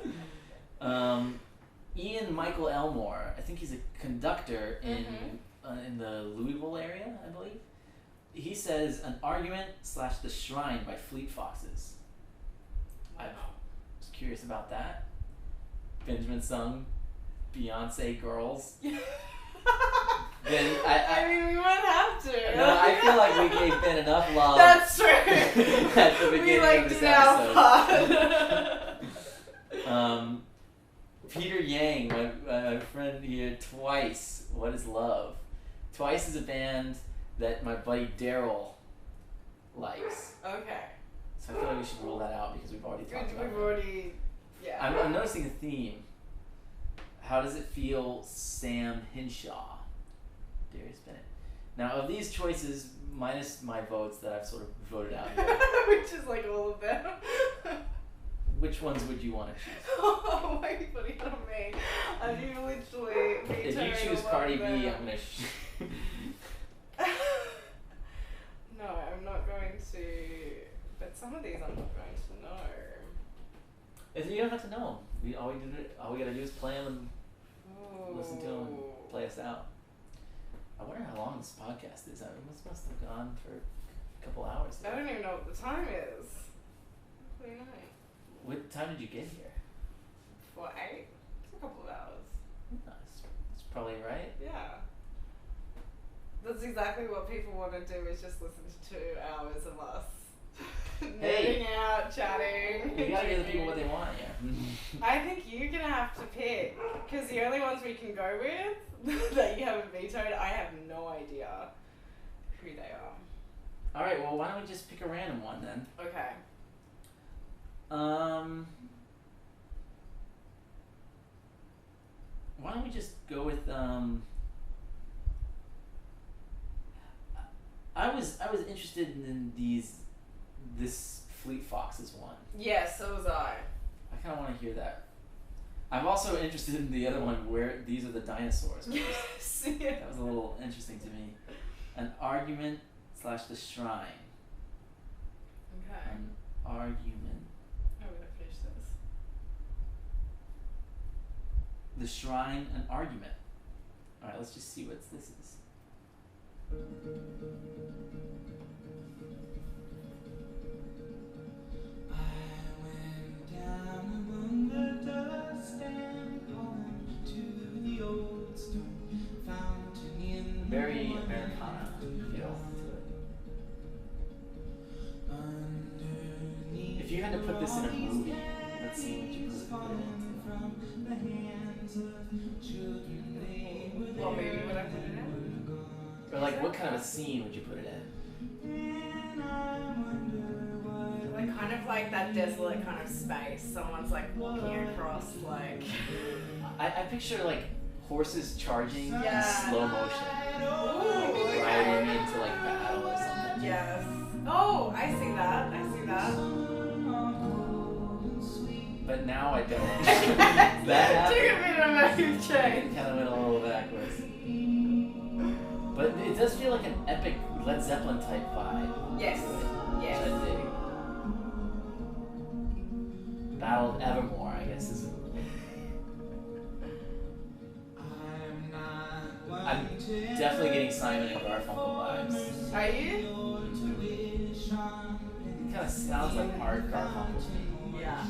Ian Michael Elmore, I think he's a conductor in the Louisville area, I believe. He says an argument / The Shrine by Fleet Foxes. I was curious about that. Benjamin sung Beyonce Girls. Then I mean, we might have to. No, I feel like we gave Ben enough love. That's true. At the beginning of this episode. Peter Yang, my friend here, Twice. What is Love? Twice is a band that my buddy Daryl likes. Okay. So I feel like we should rule that out because we've already talked about it. We've already, yeah. I'm noticing a theme. How does it feel, Sam Hinshaw? Darius Bennett. Now, of these choices, minus my votes that I've sort of voted out here, which is like all of them. which ones would you want to choose? Oh, why are you putting it on me? I do literally be If you choose Cardi B, I'm gonna. No, I'm not going to. But some of these I'm not going to know. If you don't have to know them. All we gotta do is play them and listen to them and play us out. I wonder how long this podcast is. This must have gone for a couple hours. I don't even know what the time is. What do you know? What time did you get here? 8? It's a couple of hours. That's probably right. Yeah. That's exactly what people want to do, is just listen to 2 hours of us. Hey. Nerding out, chatting. You gotta give the people what they want, yeah. I think you're gonna have to pick, because the only ones we can go with that you haven't vetoed, I have no idea who they are. Alright, well, why don't we just pick a random one then? Okay. Why don't we just go with I was interested in this Fleet Foxes one. Yes, so was I. I kind of want to hear that. I'm also interested in the other one, Where These Are the Dinosaurs. Yes. That was a little interesting to me. An argument / The Shrine. Okay. An argument. I'm gonna finish this. The Shrine, an argument. Alright, let's just see what this is. I went down among the dust and pollen to the old stone fountain in Very Americana feel to underneath. it. If you had to put this in a movie, let's see what you put it in. From the hands of children, they were there. What movie would I put it in? Or like, what kind of a scene would you put it in? And I wonder what Like kind of like that desolate kind of space. Someone's like walking across like. I picture like horses charging Yeah. in slow motion. Ooh, Like riding into like battle or something. Yes. Oh, I see that. I see that. But now I don't. That Took a happened. bit of a move change. Kind of went a little backwards. But it does feel like an epic Led Zeppelin type vibe. Yes. to it, Yes. Which I dig. Battle of Evermore, I guess is. I'm definitely getting Simon and Garfunkel vibes. Are you? It kind of sounds like Art Garfunkel to me. Yeah.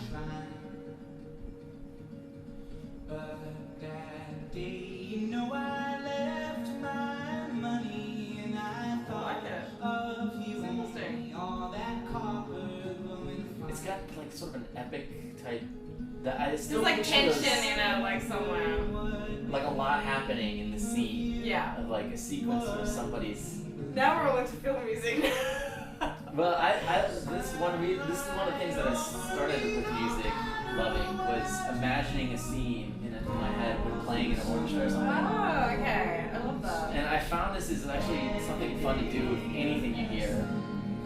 But that day, you know, I left my money and I thought like it. of you. It's interesting. All that copper glowing It's got like sort of an epic type. That I There's still like picture tension those- in it, like somewhere. like a lot happening in the scene. Yeah. Of like a sequence where somebody's. Now we're all into film music. Well, this is one of the things that I started with music loving was imagining a scene in my head when playing in an orchestra or something. Oh, okay. I love that. And I found this is actually something fun to do with anything you hear.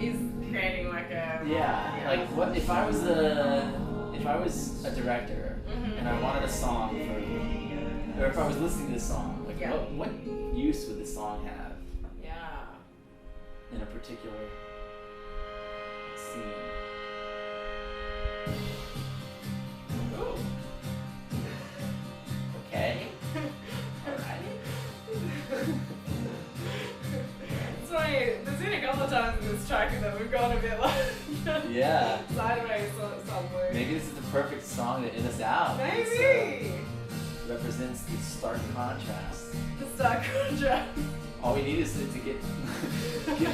Is creating like a Yeah. Like what if I was a director Mhm. and I wanted a song for, or if I was listening to this song, like Yeah. what use would this song have Yeah. in a particular scene? Ooh. Okay. Alright. It's funny, there's been a couple of times in this track that we've gone a bit like Yeah. sideways somewhere. Maybe this is the perfect song to end us out. It's, Maybe. represents the stark contrast. The stark contrast. All we need is to get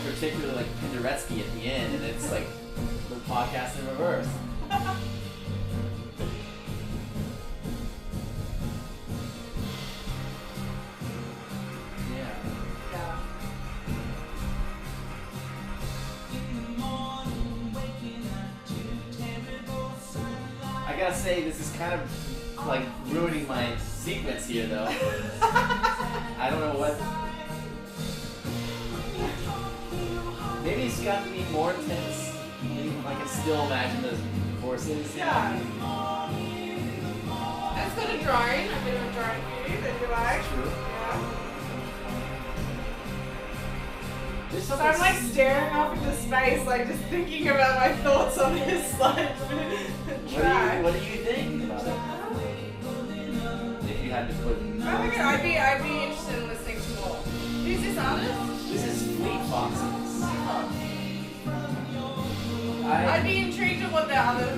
particularly like Penderecki at the end, and it's like the podcast in reverse. Yeah. Yeah. I gotta say, this is kind of like ruining my sequence here, though. I don't know what. Maybe it's got to be more intense. I can still imagine the forces. Yeah. It's got a drone, a bit of a drone view that you like. True. Yeah. There's So something. I'm like staring off into space, like just thinking about my thoughts on this like track. What do you think about it? If you had to put. I think I'd be interested in listening to more. Who's this artist? This is Fleet Foxes. I'd be intrigued at what their other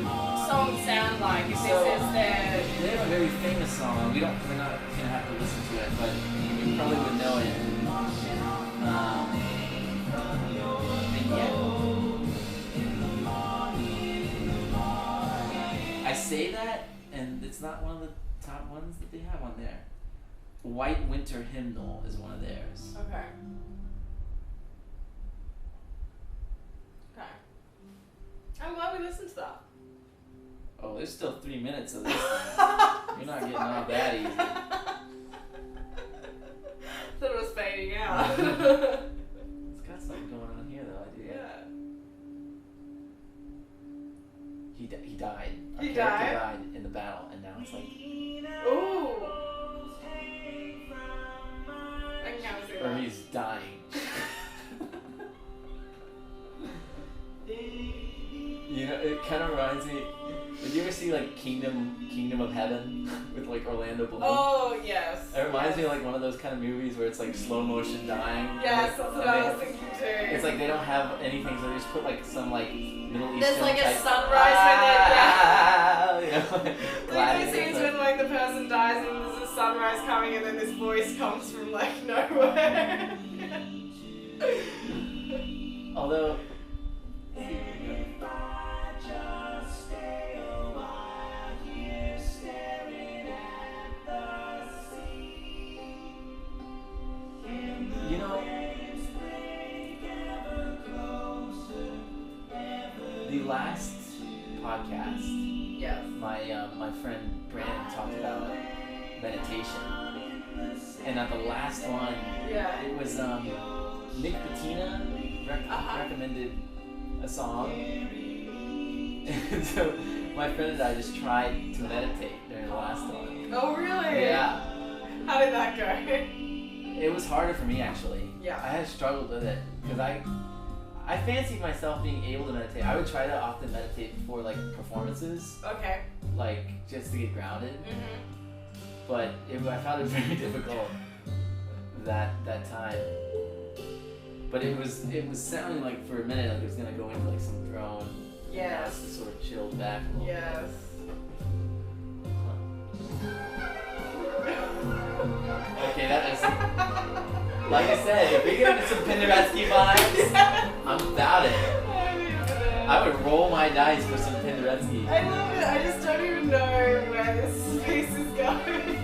songs sound like. If So- this is their They have a very famous song. We're not gonna have to listen to it, but you probably would know it. And yet, I say that, and it's not one of the top ones that they have on there. White Winter Hymnal is one of theirs. Okay. Okay. I'm glad we listened to that. Oh, there's still 3 minutes of this thing. You're not getting off that easy. Thought it was fading out. It's got something going on here, though. I do. Yeah. He died. Our He character died? died in the battle, and now it's like, Ooh. I can kind of see or that. he's dying. You know, it kind of reminds me. Did you ever see like Kingdom of Heaven with like Orlando Bloom? Oh, yes. It reminds me yes. of like one of those kind of movies where it's like slow motion dying. Yes, that's what And I was thinking too. It's like they don't have anything, so they just put like some like Middle Eastern There's like a type. sunrise with it, yeah. You know, Like gladiator those scenes type. when like the person dies and there's a sunrise coming and then this voice comes from like nowhere. Although. You know, the last podcast, Yes. my friend Brandon talked about meditation, and at the last one, Yeah. it was Nick Patina recommended a song, and so my friend and I just tried to meditate during the last one. Oh really? Yeah. How did that go? It was harder for me actually. Yeah. I had struggled with it because I fancied myself being able to meditate. I would try to often meditate before like performances, Okay. like just to get grounded. Mhm. But I found it very difficult that time. But it was sounding like for a minute like it was gonna go into like some drone. Now Yes. it's just sort of chilled back a little Yes. bit. Okay, that is like I said, if we get into some Penderecki vibes, I'm about it. I would roll my dice for some Penderecki. I love it. I just don't even know where this space is going.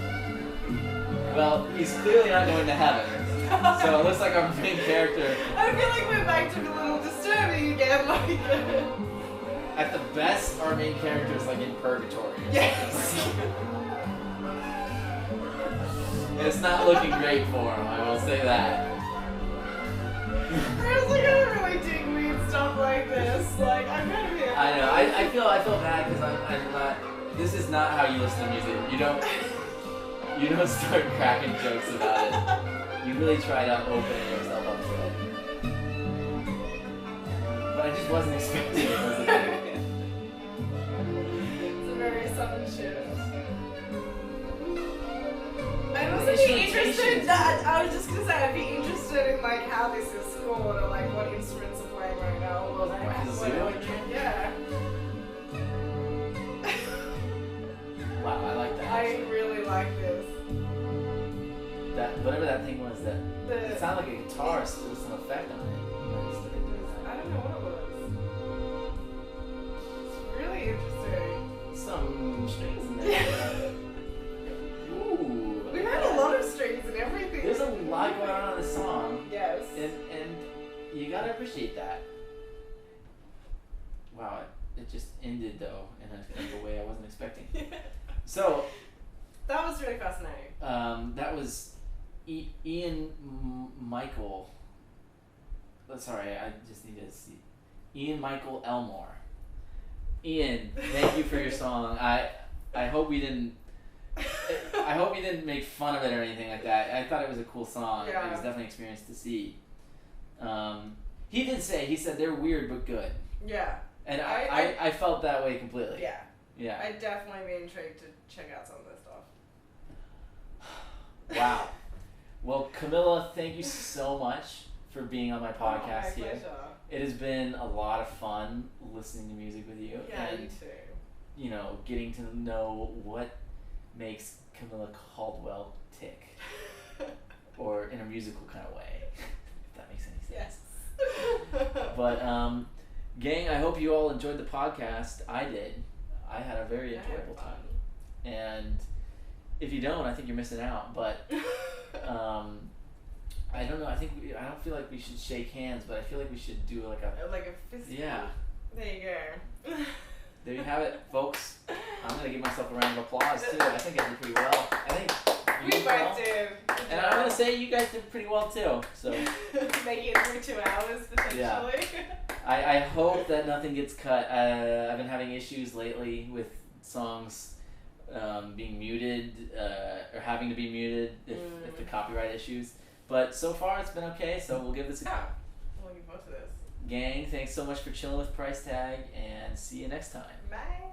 Well, he's clearly not going to heaven. So it looks like our main character, I feel like we're back to a little disturbing again. Like. at the best, our main character is like in purgatory. Yes. It's not looking great for him, I will say that. I was like, I don't really dig weird stuff like this. Like, I'm kind of here. I know. I feel bad because I'm not. This is not how you listen to music. You don't start cracking jokes about it. You really try to open yourself up to it. But I just wasn't expecting it. Was the thing. It's a very sudden shift. I'd also be Instrumentation. interested. I was just gonna say, I'd be interested in like how this is scored or like what instruments are playing right now. Or like Like a what- zoo? Yeah. Wow, I like that. I really like this. That whatever that thing was, that The it sounded like a guitar still with some effect on it. I don't know what it was. It's really interesting. Some strings in there. Ooh. We've had a lot of strings and everything. There's a lot going on in this song, Yes. and you gotta appreciate that. Wow, it just ended though in a way I wasn't expecting. So That was really fascinating. that was Ian Michael. Sorry, I just need to see. Ian Michael Elmore. Ian, thank you for your song. I hope we didn't. I hope you didn't make fun of it or anything like that. I thought it was a cool song. Yeah. It was definitely an experience to see. He said they're weird but good. Yeah. And I I felt that way completely. Yeah. Yeah. I'd definitely be intrigued to check out some of this stuff. Wow. Well, Camilla, thank you so much for being on my podcast My here. pleasure. It has been a lot of fun listening to music with you Yeah, and you too. getting to know what makes Camilla Caldwell tick, or in a musical kind of way, if that makes any sense. Yes. But gang, I hope you all enjoyed the podcast. I did. I had a very enjoyable time. And if you don't, I think you're missing out. But I don't know. I don't feel like we should shake hands, but I feel like we should do like a Like a fist. yeah. There you go. There you have it, folks. I'm gonna give myself a round of applause too. I think I did pretty well. I think you We did well. both did. And I'm gonna say you guys did pretty well too. So Making it through 2 hours potentially. Yeah. I hope that nothing gets cut. I've been having issues lately with songs being muted or having to be muted if the copyright issues. But so far it's been okay. So we'll give this a go. Yeah. I'm looking forward to this. Gang, thanks so much for chilling with Price Tag, and see you next time. Bye.